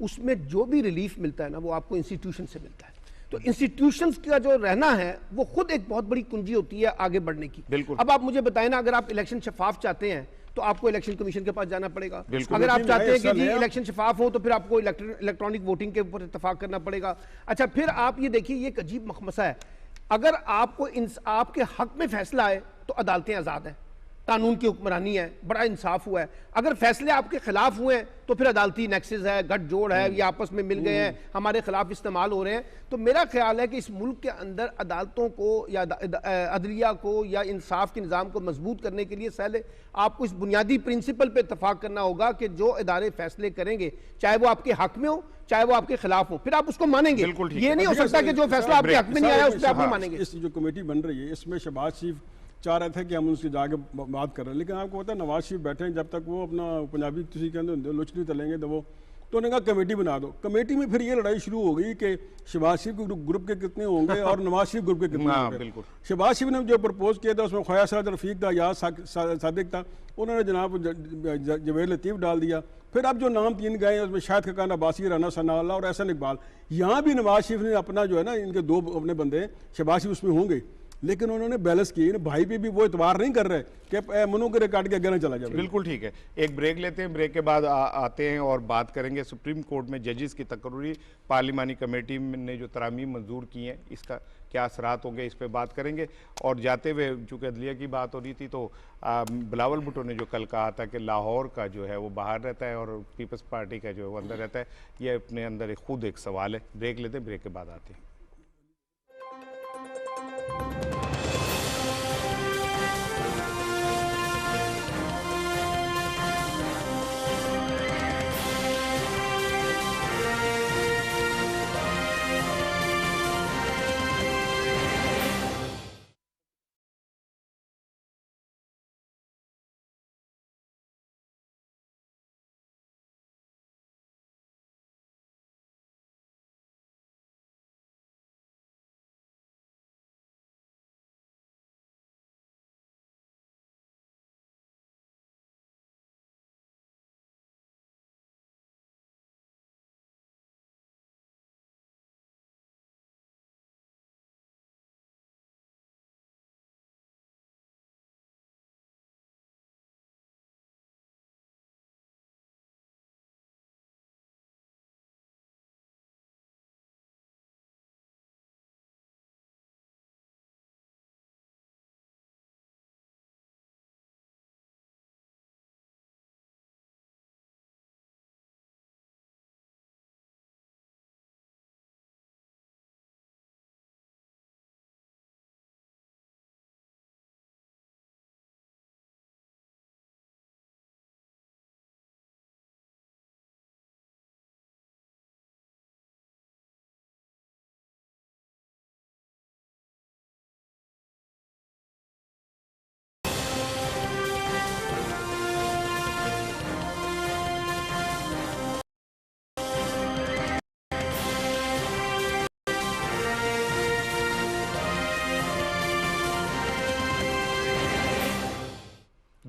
उसमें जो भी रिलीफ मिलता है ना, वो आपको इंस्टीट्यूशन से मिलता है। तो इंस्टीट्यूशंस का जो रहना है वो खुद एक बहुत बड़ी कुंजी होती है आगे बढ़ने की। बिल्कुल। अब आप मुझे बताएं ना, अगर आप इलेक्शन शफाफ चाहते हैं तो आपको इलेक्शन कमीशन के पास जाना पड़ेगा। अगर आप चाहते हैं कि जी इलेक्शन शफाफ हो तो फिर आपको इलेक्ट्रॉनिक वोटिंग के ऊपर इत्तेफाक करना पड़ेगा। अच्छा, फिर आप ये देखिए, ये एक अजीब मखमसा है। अगर आपको आपके हक में फैसला आए तो अदालतें आज़ाद हैं, कानून की हुक्मरानी है, बड़ा इंसाफ हुआ है। अगर फैसले आपके खिलाफ हुए हैं तो फिर अदालती नेक्सेस है, गठजोड़ है, ये आपस में मिल गए हैं, हमारे खिलाफ इस्तेमाल हो रहे हैं। तो मेरा ख्याल है कि इस मुल्क के अंदर अदालतों को या अदलिया को या इंसाफ के निज़ाम को मजबूत करने के लिए पहले आपको इस बुनियादी प्रिंसिपल पर इतफाक करना होगा कि जो इदारे फैसले करेंगे, चाहे वो आपके हक में हो चाहे वो आपके खिलाफ हो, फिर आप उसको मानेंगे। ये नहीं हो सकता कि जो फैसला आपके हक में नहीं आया उस पर आप नहीं मानेंगे। इस जो कमेटी बन रही है इसमें शहबाज शरीफ चाह रहे थे कि हम उसकी जाके बात कर रहे हैं, लेकिन आपको पता है नवाज शरीफ बैठे हैं, जब तक वो अपना पंजाबी किसी के अंदर लुच नहीं तलेंगे तो वो, तो उन्होंने कहा कमेटी बना दो। कमेटी में फिर ये लड़ाई शुरू हो गई कि शहबाज शरीफ के ग्रुप के कितने होंगे और नवाज शरीफ ग्रुप के कितने होंगे। शहबाज शरीफ ने जो प्रपोज किया था उसमें ख्वाजा साद रफीक था, याद सादिक था, उन्होंने जनाब जवेद लतीफ़ डाल दिया। फिर अब जो नाम तीन गए उसमें शाहिद खकान अब्बासी, राना सनाउल्लाह और एहसन इकबाल। यहाँ भी नवाज शरीफ ने अपना जो है ना, इनके दो अपने बंदे शहबाज शरीफ उसमें होंगे, लेकिन उन्होंने बैलेंस किए। भाई पे भी वो इतबार नहीं कर रहे कि मनु के रिकॉर्ड के अगर चला जाए। बिल्कुल ठीक है, एक ब्रेक लेते हैं, ब्रेक के बाद आते हैं और बात करेंगे सुप्रीम कोर्ट में जजेस की तकर्री पार्लिमानी कमेटी ने जो तरामीम मंजूर की हैं, इसका क्या असरात होंगे, इस पर बात करेंगे। और जाते हुए चूँकि अदलिया की बात हो रही थी, तो बिलावल भुट्टो ने जो कल कहा था कि लाहौर का जो है वो बाहर रहता है और पीपल्स पार्टी का जो है वो अंदर रहता है, ये अपने अंदर खुद एक सवाल है। ब्रेक लेते हैं, ब्रेक के बाद आते हैं।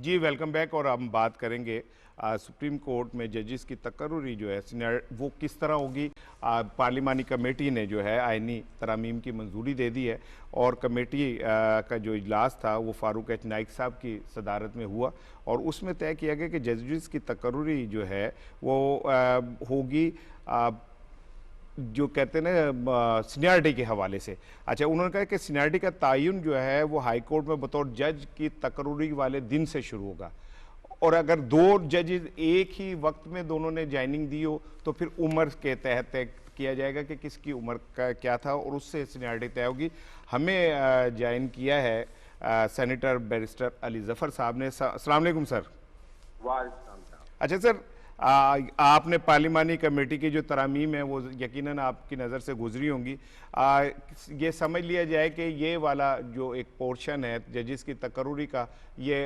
जी वेलकम बैक। और हम बात करेंगे सुप्रीम कोर्ट में जजेस की तकर्रुरी जो है वो किस तरह होगी। पार्लिमानी कमेटी ने जो है आइनी तरामीम की मंजूरी दे दी है और कमेटी का जो इजलास था वो फारूक एच नाइक साहब की सदारत में हुआ और उसमें तय किया गया कि जजेस की तकर्रुरी जो है वो होगी जो कहते हैं ना सीनियरिटी के हवाले से। अच्छा, उन्होंने कहा कि सीनियरिटी का तयन जो है वो हाई कोर्ट में बतौर जज की तकर्रुरी वाले दिन से शुरू होगा और अगर दो जजेस एक ही वक्त में दोनों ने ज्वाइनिंग दी हो तो फिर उम्र के तहत तय किया जाएगा कि किसकी उम्र का क्या था और उससे सीनियरिटी तय होगी। हमें ज्वाइन किया है सेनेटर बैरिस्टर अली जफ़र साहब ने। अस्सलाम वालेकुम सर। अच्छा सर, आपने पार्लिमानी कमेटी की जो तरामीम है वो यकीनन आपकी नज़र से गुजरी होंगी। ये समझ लिया जाए कि ये वाला जो एक पोर्शन है जजेस की तकर्रुरी का ये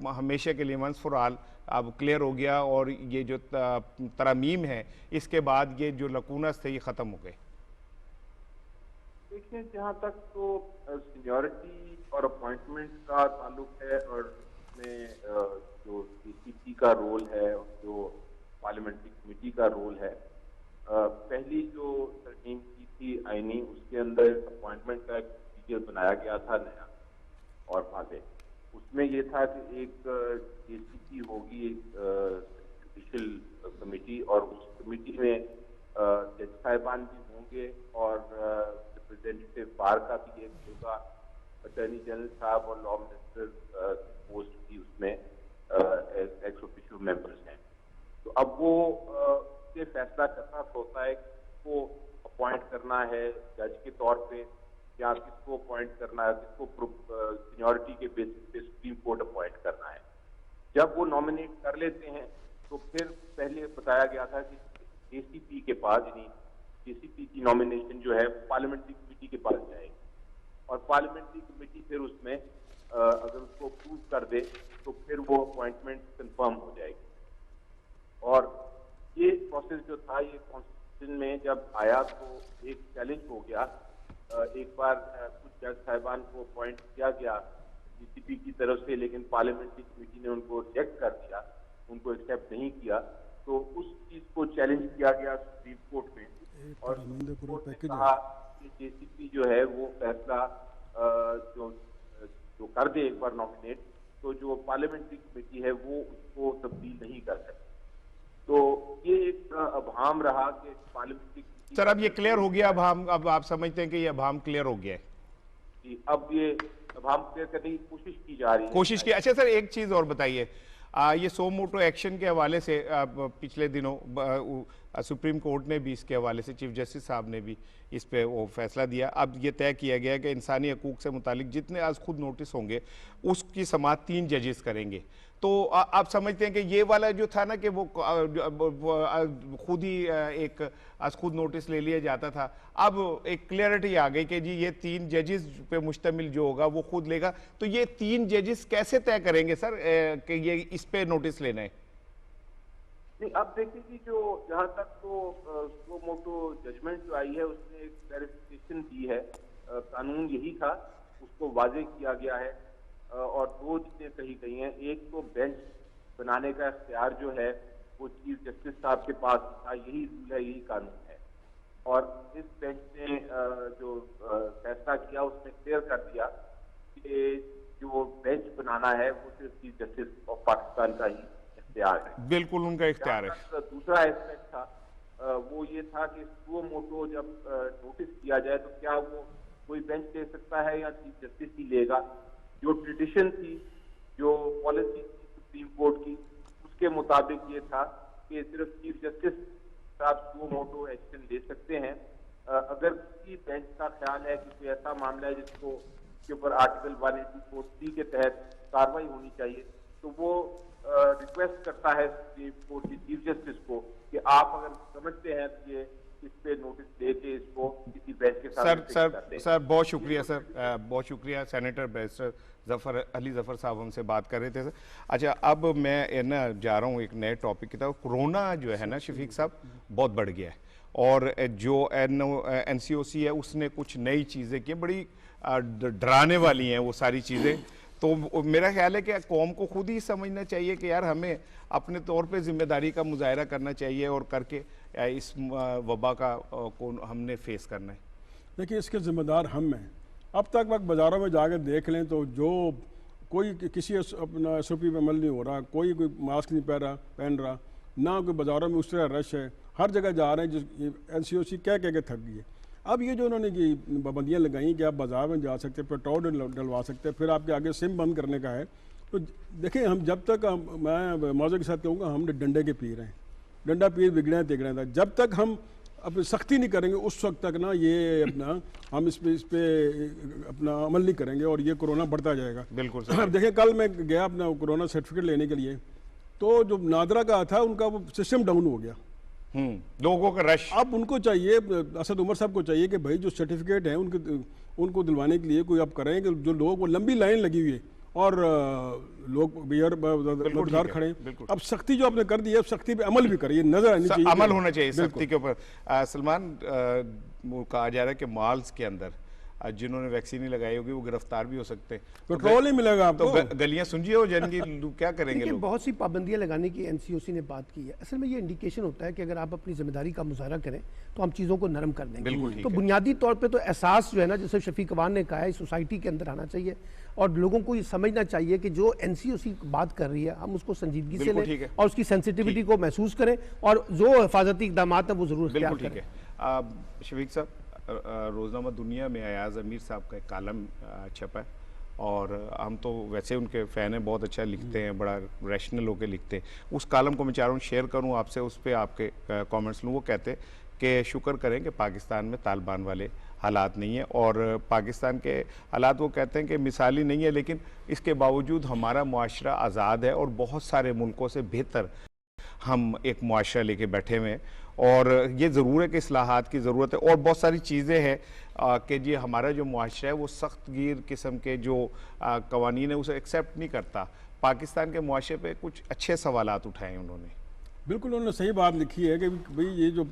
हमेशा के लिए वंस फॉर ऑल अब क्लियर हो गया और ये जो तरामीम है इसके बाद ये जो लकूनस थे ये ख़त्म हो गए। देखिए, जहाँ तक तो सीनियरिटी और अपॉइंटमेंट का ताल्लुक है और इसमें जो सीसीपी का रोल है और जो पार्लियामेंट्री कमेटी का रोल है, पहली जो तरमीम की थी आईनी उसके अंदर अपॉइंटमेंट का एक प्रोसीजर बनाया गया था नया और वादे। उसमें ये था कि एक जेसीपी होगी, एक जुडिशल कमेटी और उस कमेटी में जज साहिबान भी होंगे और रिप्रेजेंटेटिव बार का भी एक होगा, अटॉर्नी जनरल साहब और लॉ मिनिस्टर पोस्ट भी उसमें एक्स ऑफिशियो मेंबर्स हैं। तो अब वो ये फैसला करना होता है किसको अपॉइंट करना है जज के तौर पे या किसको अपॉइंट करना है, किसको सीनियरिटी के बेसिस पे सुप्रीम कोर्ट अपॉइंट करना है। जब वो नॉमिनेट कर लेते हैं तो फिर पहले बताया गया था कि जेसीपी के पास, यानी जेसीपी की नॉमिनेशन जो है पार्लियामेंट्री कमेटी के पास जाएगी और पार्लियामेंट्री कमेटी फिर उसमें अगर उसको अप्रूव कर दे तो फिर वो अपॉइंटमेंट कंफर्म हो जाएगी। और ये प्रोसेस जो था ये कॉन्स्टिट्यूशन में जब आया तो एक चैलेंज हो गया। एक बार कुछ जज साहिबान को अपॉइंट किया गया जीसीपी की तरफ से, लेकिन पार्लियामेंट्री कमेटी ने उनको रिजेक्ट कर दिया, उनको एक्सेप्ट नहीं किया। तो उस चीज को चैलेंज किया गया सुप्रीम कोर्ट में और कोर्ट ने कहा कि जेसीपी जो है वो फैसला जो कर दे एक बार नॉमिनेट, तो जो पार्लियामेंट्री कमेटी है वो उसको तब्दील नहीं कर सकती। तो ये एक अभाम रहा कि पार्लियामेंट्री सर अब ये क्लियर हो गया। अब आप समझते हैं कि ये अभाम क्लियर हो गया है? जी, अब ये अभाम क्लियर करने की कोशिश की जा रही है। कोशिश की। अच्छा सर, एक चीज और बताइए, ये सो मोटो एक्शन के हवाले से पिछले दिनों सुप्रीम कोर्ट ने भी इसके हवाले से चीफ जस्टिस साहब ने भी इस पे वो फैसला दिया। अब ये तय किया गया कि इंसानी हकूक से मुतालिक जितने आज खुद नोटिस होंगे उसकी समाअत 3 जजेस करेंगे। तो आप समझते हैं कि ये वाला जो था ना कि वो खुद ही एक आज खुद नोटिस ले लिया जाता था, अब एक क्लियरिटी आ गई कि जी ये 3 जजेस पे मुश्तमिल जो होगा वो खुद लेगा। तो ये 3 जजेस कैसे तय करेंगे सर कि ये इस पे नोटिस लेना है? नहीं, अब देखिए कि जो जहाँ तक तो सो मोटो जजमेंट जो आई है उसने एक क्लैरिफिकेशन दी है। कानून यही था, उसको वाजे किया गया है और 2 चीजें कही गई हैं। एक तो बेंच बनाने का इख्तियार जो है वो चीफ जस्टिस साहब के पास था, यही रूल है, यही कानून है। और इस बेंच ने जो फैसला किया उसने क्लियर कर दिया कि जो बेंच बनाना है वो सिर्फ चीफ जस्टिस ऑफ पाकिस्तान का ही इख्तियार है। बिल्कुल उनका इख्तियार है। दूसरा एस्पेक्ट था वो ये था कि सो मोटो जब नोटिस किया जाए तो क्या वो कोई बेंच ले सकता है या चीफ जस्टिस ही लेगा। जो ट्रेडिशन थी, जो पॉलिसी थी सुप्रीम कोर्ट की, उसके मुताबिक ये था कि सिर्फ चीफ जस्टिस साहब सो मोटो एक्शन ले सकते हैं। अगर किसी बेंच का ख्याल है कि कोई ऐसा मामला है जिसको के ऊपर आर्टिकल 184(3) के तहत कार्रवाई होनी चाहिए तो वो रिक्वेस्ट करता है सुप्रीम कोर्ट की चीफ जस्टिस को कि आप अगर समझते हैं तो ये इस पे नोटिस देके इसको किसी बेंच के साथ सर बहुत शुक्रिया सर, बहुत शुक्रिया। सेनेटर बैरिस्टर अली जफ़र साहब हमसे बात कर रहे थे सर। अच्छा, अब मैं ना जा रहा हूँ एक नए टॉपिक की तरफ। कोरोना जो है ना शफीक साहब बहुत बढ़ गया है और जो NCOC है उसने कुछ नई चीज़ें की, बड़ी डराने वाली हैं वो सारी चीज़ें। तो मेरा ख्याल है कि कौम को खुद ही समझना चाहिए कि यार हमें अपने तौर पे जिम्मेदारी का मुजाहरा करना चाहिए और करके इस वबा का को हमने फेस करना है। देखिए, इसके ज़िम्मेदार हम हैं। अब तक वक्त बाज़ारों में जाकर देख लें तो जो कोई किसी अपना SOP पे अमल नहीं हो रहा, कोई मास्क नहीं पहन रहा, ना कोई बाज़ारों में उस तरह रश है, हर जगह जा रहे हैं। जिस NCOC कह के थक गई है। अब ये जो उन्होंने पाबंदियाँ लगाई कि आप बाज़ार में जा सकते, पेट्रोल डलवा सकते, फिर आपके आगे सिम बंद करने का है, तो देखिए हम जब तक मैं मौजूद के साथ कहूँगा, हमने डंडे के पी रहे हैं, डंडा पीर बिगड़े तिगड़े था। जब तक हम अब सख्ती नहीं करेंगे उस वक्त तक ना ये अपना हम इस पे अपना अमल नहीं करेंगे और ये कोरोना बढ़ता जाएगा। बिल्कुल। अब देखिए, कल मैं गया अपना कोरोना सर्टिफिकेट लेने के लिए, तो जो नादरा का था उनका वो सिस्टम डाउन हो गया। लोगों का रश। अब उनको चाहिए, असद उमर साहब को चाहिए कि भाई जो सर्टिफिकेट है उनको दिलवाने के लिए कोई आप करें कि जो लोग, वो लंबी लाइन लगी हुई है और लोग बेकार खड़े। अब सख्ती जो आपने कर दी है, अब सख्ती पे अमल भी करिए, नजर आनी चाहिए, अमल होना चाहिए सख्ती के ऊपर। सलमान, कहा जा रहा है कि मॉल्स के अंदर जिन्होंने वैक्सीन नहीं लगाई होगी वो गिरफ्तार भी हो सकते हैं। पेट्रोल ही मिलेगा आपको, तो गलियां सुंझी हो जाएंगी, क्या करेंगे लोग? बहुत सी पाबंदियां लगाने की NCOC ने बात की है। असल में ये इंडिकेशन होता है कि अगर आप अपनी जिम्मेदारी का मुजाहरा करें तो हम चीज़ों को नरम कर देंगे। तो बुनियादी तौर पर तो एहसास जो है ना, जैसे शफीक अवान ने कहा है, सोसाइटी के अंदर आना चाहिए और लोगों को ये समझना चाहिए कि जो NCOC बात कर रही है हम उसको संजीदगी से लें और उसकी सेंसिटिविटी को महसूस करें और जो हिफाजती इकदाम है वो जरूर इख्तियार करें। शफीक साहब, रोज़नामा दुनिया में अयाज अमीर साहब का एक कॉलम छपा है और हम तो वैसे उनके फ़ैन हैं, बहुत अच्छा लिखते हैं, बड़ा रैशनल होकर लिखते हैं। उस कॉलम को मैं चाह रहा हूँ शेयर करूँ आपसे, उस पर आपके कमेंट्स लूँ। वो कहते हैं कि शुक्र करें कि पाकिस्तान में तालिबान वाले हालात नहीं है और पाकिस्तान के हालात वो कहते हैं कि मिसाली नहीं है, लेकिन इसके बावजूद हमारा मुआशरा आज़ाद है और बहुत सारे मुल्कों से बेहतर हम एक मुआशरा लेके बैठे हुए हैं और ये ज़रूर है कि इस्लाहात की ज़रूरत है और बहुत सारी चीज़ें हैं कि जी हमारा जो मुआशरा है वो सख्त गिर किस्म के जो कवानीन है उसे एक्सेप्ट नहीं करता। पाकिस्तान के मुआशरे पे कुछ अच्छे सवालात उठाए उन्होंने। बिल्कुल, उन्होंने सही बात लिखी है कि भाई ये जो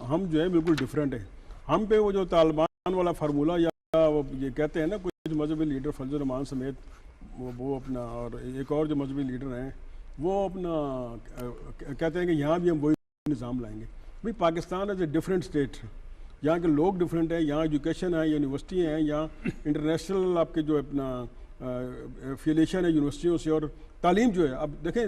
हम जो है बिल्कुल डिफरेंट है। हम पे वो जो तालिबान वाला फार्मूला या वो ये कहते हैं ना, कुछ मजहबी लीडर फजल रहमान समेत वो अपना और एक और जो मजहबी लीडर हैं वो अपना कहते हैं कि यहाँ भी हम वही निज़ाम लाएंगे। भाई Pakistan as a different state, यहाँ के लोग डिफरेंट हैं, यहाँ एजुकेशन है, यूनिवर्सिटी हैं, यहाँ इंटरनेशनल आपके जो अपना एफिलिएशन है यूनिवर्सिटियों से और तालीम जो है। अब देखें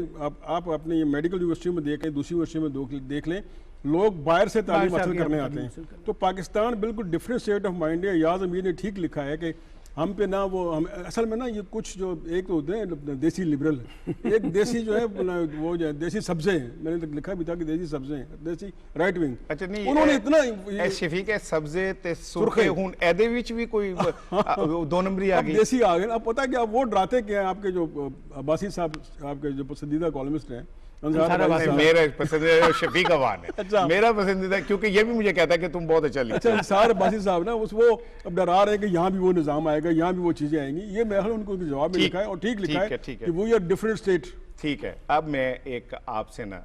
आप अपने मेडिकल यूनिवर्सिटी में देखें, दूसरी यूनिवर्सिटी में देख लें, लोग बाहर से तालीम हासिल करने आते हैं। तो पाकिस्तान बिल्कुल डिफरेंट स्टेट ऑफ माइंड है। याज़ अमीर ने ठीक लिखा है कि हम पे ना वो हम असल में ना ये कुछ जो एक तो होते हैं देसी लिबरल, एक देसी जो है वो जो है देसी सब्जे हैं, मैंने तो लिखा भी था कि देसी सब्जे हैं, देसी राइट विंग। अच्छा, नहीं उन्होंने इतना शफीक है सब्जे ते सुर्खे हुन एदे विच भी कोई दो नंबरी आ गई, देसी आ गए। अब पता है कि आप वो डराते क्या है, आपके जो अब्बासी साहब आपके जो पसंदीदा कॉलमिस्ट हैं, मेरा पसंदीदा शफीक अवान है। अच्छा। मेरा पसंदीदा क्योंकि ये भी मुझे कहता है कि तुम बहुत अच्छा लिखते हो। अंसार अब्बासी साहब ना वो अब डरा रहे हैं कि यहाँ भी वो निज़ाम आएगा, यहाँ भी वो चीज़ें आएंगी। ये मेरा उनको जवाब में लिखा है और ठीक लिखा है कि वो ये डिफरेंट स्टेट। ठीक है, अब मैं एक आपसे ना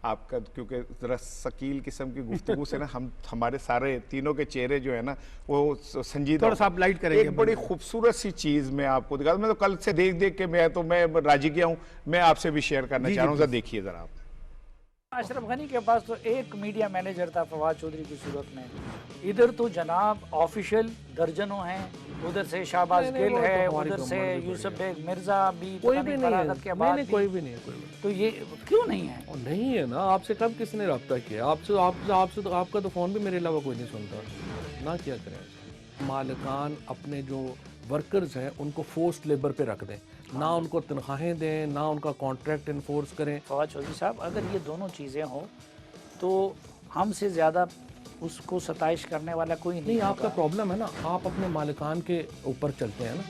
आपका क्योंकि ज़रा शकील किस्म की गुफ्तगू से ना हमारे सारे तीनों के चेहरे जो है ना वो संजीदा, थोड़ा सा आप लाइट करेंगे। एक बड़ी खूबसूरत सी चीज़ मैं आपको दिखा, मैं तो कल से देख देख के मैं राजी गया हूँ, मैं आपसे भी शेयर करना चाह रहा हूँ। जरा देखिए ज़रा आप। अशरफ गनी के पास तो एक मीडिया मैनेजर था फवाद चौधरी की सूरत में, इधर तो जनाब ऑफिशियल दर्जनों हैं, उधर से शाहबाज गिल है, उधर से यूसुफ बेग मिर्जा भी, कोई भी नहीं है, कोई भी नहीं है। तो ये क्यों नहीं है? और नहीं है ना, आपसे कब किसने रब्ता किया? आपसे तो आपका तो फ़ोन भी मेरे अलावा कोई नहीं सुनता ना। क्या करें, मालिकान अपने जो वर्कर्स हैं उनको फोर्स्ड लेबर पे रख दें, ना उनको तनख्वाहें दें, ना उनका कॉन्ट्रैक्ट इन्फोर्स करें। फवाद चौधरी साहब, अगर ये दोनों चीज़ें हों तो हमसे ज़्यादा उसको सताइश करने वाला कोई नहीं। आपका प्रॉब्लम है ना, आप अपने मालिकान के ऊपर चलते हैं ना।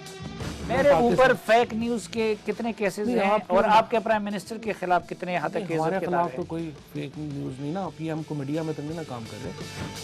मेरे ऊपर फेक न्यूज़ के कितने केसेस हैं और आपके प्राइम मिनिस्टर के खिलाफ कितने यहाँ तक केस? हमारे खिलाफ तो कोई फेक न्यूज़ नहीं ना। पीएम को मीडिया में तो नहीं ना काम कर रहे।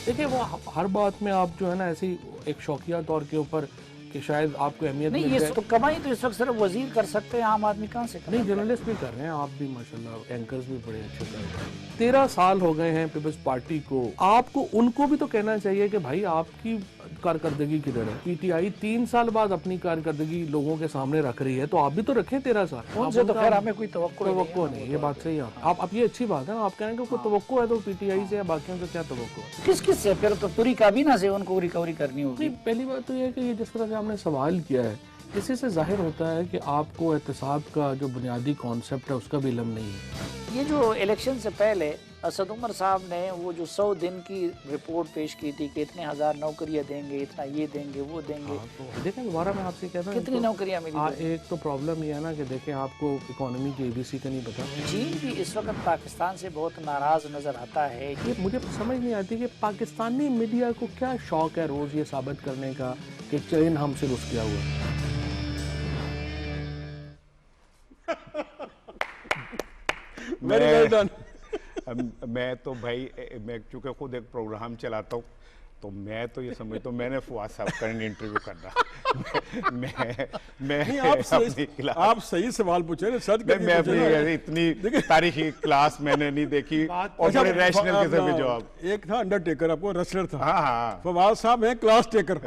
देखिए वो हर बात में आप जो है ना ऐसी एक शौकिया तौर के ऊपर कि शायद आपको अहमियत नहीं, ये तो कमाई तो इस वक्त सिर्फ वजीर कर सकते हैं, आम आदमी कहाँ से कमाई? नहीं, जर्नलिस्ट भी कर रहे हैं, आप भी माशाल्लाह, एंकर्स भी बड़े अच्छे कर रहे हैं। 13 साल हो गए हैं पीपल्स पार्टी को, आपको उनको भी तो कहना चाहिए कि भाई आपकी कारकर्दगी किधर है। पीटीआई 3 साल बाद अपनी कारकर्दगी लोगों के सामने रख रही है, तो आप भी तो रखें 13 साल। उनसे तो खैर हमें कोई तवक्को नहीं, ये बात सही है। आप ये अच्छी बात है ना, आप कहेंगे कोई तवक्को है तो पीटीआई से या बाकियों से क्या तवक्को है? किस किस से? फिर तो पूरी काबीना से उनको रिकवरी करनी होगी। पहली बात तो ये है कि ये जिस तरह से आपने सवाल किया है, इसी से जाहिर होता है कि आपको एहतसाब का जो बुनियादी कॉन्सेप्ट है उसका भी इल्म नहीं है। ये जो इलेक्शन से पहले असद उमर साहब ने वो जो 100 दिन की रिपोर्ट पेश की थी कि इतने 1000 नौकरियां देंगे, इतना ये देंगे, वो देंगे। तो देखें, दोबारा मैं आपसे कहता हूँ कितनी नौकरियां मिली? एक तो प्रॉब्लम ये है ना कि देखें, आपको इकोनॉमी की ABC का नहीं पता। चीन भी इस वक्त पाकिस्तान से बहुत नाराज नजर आता है। ये मुझे समझ नहीं आती कि पाकिस्तानी मीडिया को क्या शौक है रोज ये साबित करने का कि चीन हमसे रुस गया हुआ है। मैं तो भाई, मैं चूँकि खुद एक प्रोग्राम चलाता हूँ, तो मैं तो ये समझता हूँ मैंने फवाद साहब का इंटरव्यू करना। मैं आप सही सवाल पूछे, सच मैं अपनी इतनी तारीखी क्लास मैंने नहीं देखी और बड़े रैशनल किस्म के जवाब। एक था अंडरटेकर, आपको रेसलर था। हाँ। फवाद साहब हैं क्लास टेकर।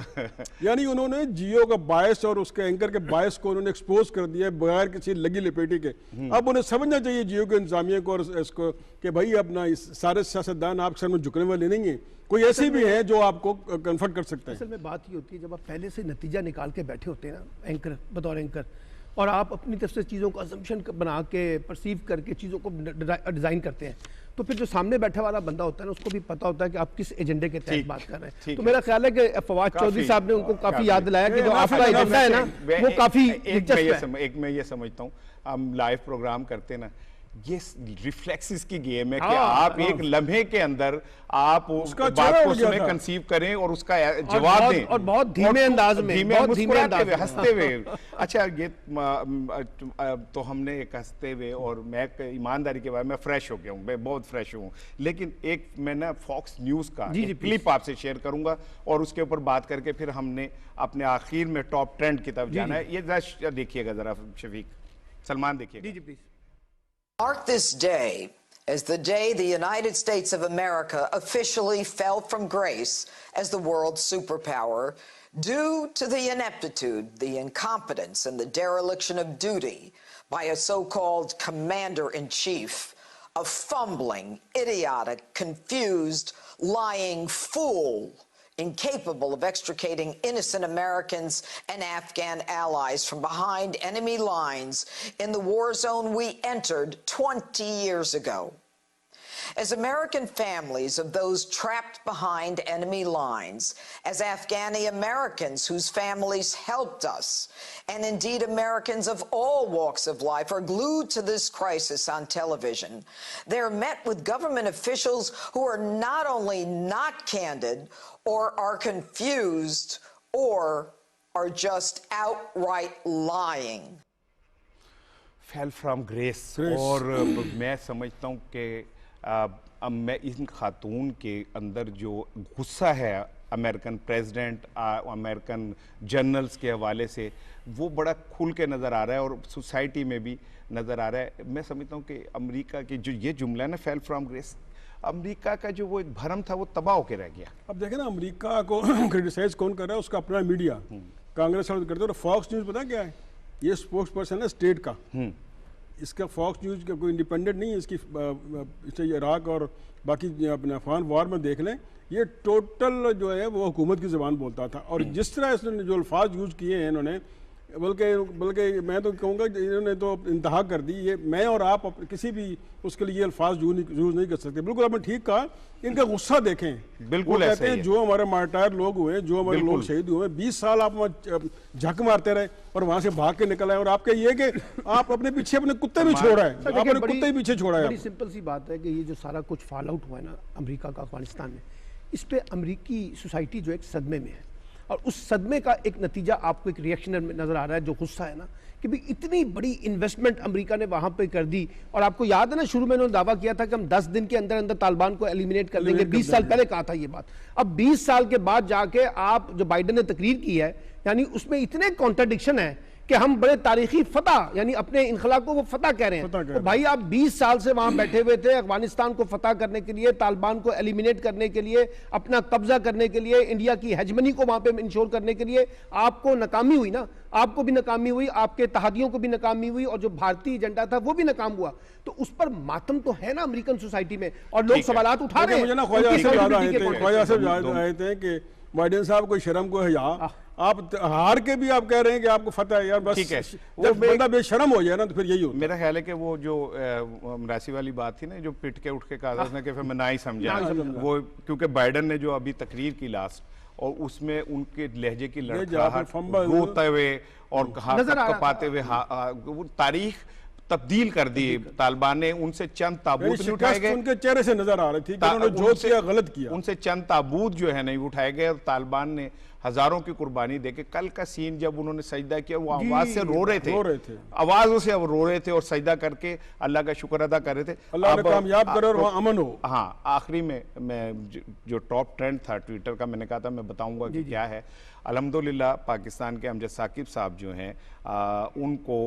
यानी उन्होंने जियो का बायस और उसके एंकर के बायस को उन्होंने एक्सपोज कर दिया बगैर किसी लगी लिपेटी के। अब उन्हें समझना चाहिए जियो के इंतजामिया को और इसको कि भाई अपना सारे सियासतदान आपके सामने झुकने वाले नहीं है, कोई ऐसी भी है जो आपको कन्फर्ट कर सकते हैं। असल में बात ये होती है जब आप पहले से नतीजा निकाल के बैठे होते हैं ना एंकर, बतौर एंकर, और आप अपनी तरफ से चीज़ों को असम्पशन बना के परसीव करके चीज़ों को डिज़ाइन करते हैं, तो फिर जो सामने बैठा वाला बंदा होता है ना उसको भी पता होता है कि आप किस एजेंडे के तहत बात कर रहे हैं। तो मेरा ख्याल है कि फवाद चौधरी साहब ने उनको काफ़ी याद दिलाया कि जो आपका एजेंडा है ना वो काफ़ी एक मैं ये समझता हूँ, हम लाइव प्रोग्राम करते ना, ये रिफ्लेक्सेस की गेम है कि आप एक लम्हे के अंदर आप उसका बात को सुने, कंसीव करें और उसका जवाब दें, और बहुत धीमे अंदाज में, बहुत धीमे अंदाज में, हंसते हुए। अच्छा, ये तो हमने एक हंसते हुए, और मैं ईमानदारी के बाद मैं फ्रेश हो गया हूँ, मैं बहुत फ्रेश हूँ। लेकिन एक मैं ना फॉक्स न्यूज़ का क्लिप आपसे शेयर करूंगा और उसके ऊपर बात करके फिर हमने अपने आखिर में टॉप ट्रेंड की तरफ जाना है। ये देखिएगा जरा शफीक, सलमान देखिएगा। जी please. Mark this day as the day the United States of America officially fell from grace as the world's superpower due to the ineptitude, the incompetence, and the dereliction of duty by a so-called commander-in-chief, a fumbling, idiotic, confused, lying fool, incapable of extricating innocent Americans and Afghan allies from behind enemy lines in the war zone we entered 20 years ago. As American families of those trapped behind enemy lines, as Afghani Americans whose families helped us, and indeed Americans of all walks of life are glued to this crisis on television, they're met with government officials who are not only not candid, or are confused, or are just outright lying. Fell from grace. और मैं समझता हूँ कि अब मैं इन खातून के अंदर जो गुस्सा है अमेरिकन प्रेसिडेंट, अमेरिकन जनरल्स के हवाले से, वो बड़ा खुल के नज़र आ रहा है और सोसाइटी में भी नज़र आ रहा है। मैं समझता हूँ कि अमेरिका की जो ये जुमला है ना, फेल फ्रॉम ग्रेस, अमेरिका का जो वो एक भरम था वो तबाह होकर रह गया। अब देखें ना, अमेरिका को क्रिटिसाइज कौन कर रहा है? उसका अपना मीडिया, कांग्रेस वाले करते हैं। फॉक्स न्यूज़ पता क्या है? ये स्पोक्स पर्सन है स्टेट का। इसका फॉक्स न्यूज़ का कोई इंडिपेंडेंट नहीं है। इसकी इराक और बाकी अपने अफगान वॉर में देख लें, ये टोटल जो है वो हुकूमत की ज़बान बोलता था। और जिस तरह इसने जो अल्फाज यूज़ किए हैं इन्होंने, बल्कि मैं तो कहूँगा इन्होंने तो इंतहा कर दी। ये मैं और आप किसी भी उसके लिए अल्फाज यूज़ नहीं कर सकते। बिल्कुल आपने ठीक कहा, इनका गुस्सा देखें। बिल्कुल कहते हैं जो हमारे मार्टायर लोग हुए, जो हमारे लोग शहीद हुए, 20 साल आप झक मारते रहे और वहाँ से भाग के निकल आए, और आपका ये कि आप अपने पीछे अपने कुत्ते भी छोड़ा है, आपने कुत्ते भी पीछे छोड़ा है। बड़ी सिंपल सी बात है कि ये जो सारा कुछ फॉल आउट हुआ है ना अमेरिका का अफगानिस्तान में, इस पर अमेरिकी सोसाइटी जो एक सदमे में है। और उस सदमे का एक नतीजा आपको एक रिएक्शन नजर आ रहा है, जो गुस्सा है ना कि भाई इतनी बड़ी इन्वेस्टमेंट अमेरिका ने वहां पे कर दी। और आपको याद है ना, शुरू में उन्होंने दावा किया था कि हम 10 दिन के अंदर अंदर तालिबान को एलिमिनेट कर देंगे, 20 साल पहले कहा था ये बात। अब 20 साल के बाद जाके आप जो बाइडेन ने तकरीर की है, यानी उसमें इतने कॉन्ट्रडिक्शन है कि हम बड़े तारीखी फतह, यानी अपने इनखला को वो फतह कह रहे हैं। तो भाई आप 20 साल से वहां बैठे हुए थे अफगानिस्तान को फतह करने के लिए, तालिबान को एलिमिनेट करने के लिए, अपना कब्जा करने के लिए, इंडिया की हेजमनी को वहां पे इंश्योर करने के लिए। आपको नाकामी हुई ना, आपको भी नाकामी हुई, आपके तहादियों को भी नाकामी हुई, और जो भारतीय एजेंडा था वो भी नाकाम हुआ। तो उस पर मातम तो है ना अमेरिकन सोसाइटी में, और लोग सवालात उठा रहे हैं। मुझे ना ख्वाजा साहब आए थे कि बाइडेन साहब को शर्म को हया, आप हार के भी आप कह रहे हैं कि आपको फतह है यार, बस ठीक है। जब बंदा बेशरम हो जाए ना तो फिर यही होता है। मेरा ख्याल है कि वो जो राशि वाली बात थी ना, जो पिट के उठ के कहा था कि फिर मैं ना ही समझा वो, क्योंकि बाइडेन ने जो अभी तकरीर की लास्ट, और उसमें उनके लहजे की लड़खड़ाहट, रोते हुए और कपाते हुए वो तारीख तब्दील कर दी तालिबान ने। उनसे चंद ताबूत नहीं उठाए गए, उनके चेहरे से नजर आ रही थी कि उन्होंने जो किया गलत किया। उनसे चंद ताबूत जो है नहीं उठाए गए, और तालिबान ने हजारों की कुर्बानी देके, कल का सीन जब उन्होंने सजदा किया वो आवाज से रो रहे थे, आवाजों से अब रो रहे थे और सजदा करके अल्लाह का शुक्र अदा कर रहे थे, अल्लाह ने कामयाब करे और वहाँ अमन हो। हाँ, आखिरी में मैं जो टॉप ट्रेंड था ट्विटर का, मैंने कहा था मैं बताऊंगा कि क्या है। अल्हम्दुलिल्लाह पाकिस्तान के अमजद साकिब साहब जो हैं, उनको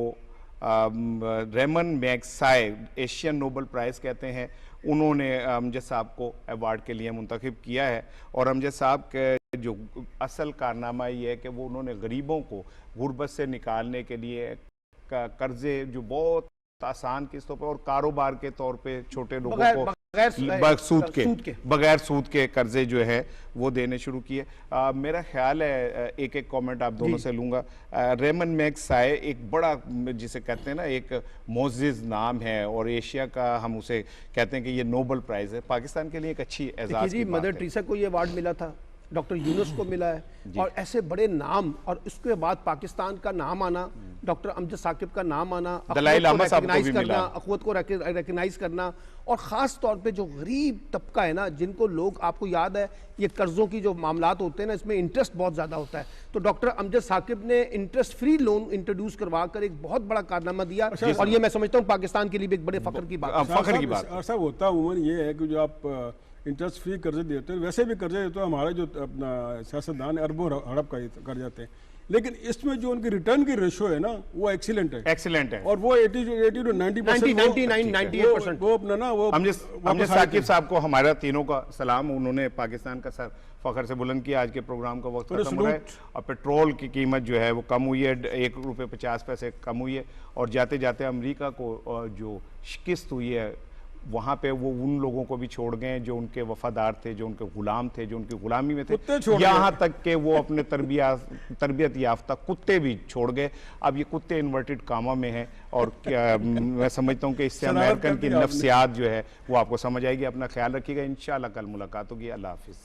रेमन मैगसाय एशियन नोबेल प्राइज़ कहते हैं, उन्होंने अमजद साहब को अवार्ड के लिए मुंतखब किया है। और अमजद साहब के जो असल कारनामा ये है कि वो उन्होंने गरीबों को गुर्बत से निकालने के लिए कर्जे जो बहुत आसान किस्तों पर और कारोबार के तौर पे छोटे लोगों को बगैर सूद के कर्जे जो है वो देने शुरू किए। मेरा ख्याल है, एक एक कमेंट आप दोनों से लूंगा। रेमन मैगसाय एक बड़ा, जिसे कहते हैं ना, एक मोअज़्ज़िज़ नाम है, और एशिया का हम उसे कहते हैं कि ये नोबेल प्राइज़ है। पाकिस्तान के लिए एक अच्छी एजाज़ की बात है। मदर टेरेसा को ये अवार्ड मिला था, डॉक्टर यूनुस को मिला है, और ऐसे बड़े नाम, और उसके बाद पाकिस्तान का नाम आना, डॉक्टर अमजद साकिब का नाम आना, अखवत को रिकग्नाइज करना, और ख़ास तौर पे जो गरीब तबका है ना, जिनको लोग, आपको याद है ये कर्ज़ों की जो मामलात होते हैं ना, इसमें इंटरेस्ट बहुत ज़्यादा होता है, तो डॉक्टर अमजद साकिब ने इंटरेस्ट फ्री लोन इंट्रोड्यूस करवा कर एक बहुत बड़ा कारनामा दिया। और ये मैं समझता हूँ पाकिस्तान के लिए भी एक बड़े फ़ख्र की बात। ऐसा होता उमर ये है कि जो आप इंटरेस्ट फ्री कर्जे देते हैं, वैसे भी कर्जे देते हैं, हमारे जो अपना सियासतदान अरबों हड़प कर जाते हैं, लेकिन इसमें जो उनकी रिटर्न की रेशो है ना वो एक्सीलेंट है, और वो 80 to 90% वो अपना ना, वो अमजद साकिब साहब को हमारा तीनों का सलाम, उन्होंने पाकिस्तान का सर फखर से बुलंद किया। आज के प्रोग्राम का वक्त खत्म हो रहा है, और पेट्रोल की कीमत जो है वो कम हुई है, 1 रुपये 50 पैसे कम हुई है, और जाते जाते अमेरिका को जो शिकस्त हुई है वहाँ पे वो उन लोगों को भी छोड़ गए जो उनके वफादार थे, जो उनके गुलाम थे, जो उनकी गुलामी में थे, यहाँ तक के वो अपने तरबियत याफ्ता कुत्ते भी छोड़ गए। अब ये कुत्ते इन्वर्टेड कामा में हैं, और मैं समझता हूँ कि इससे अमेरिकन की नफ्सियात जो है वो आपको समझ आएगी। अपना ख्याल रखिएगा, इंशाल्लाह कल मुलाकात होगी। अल्लाह हाफिज़।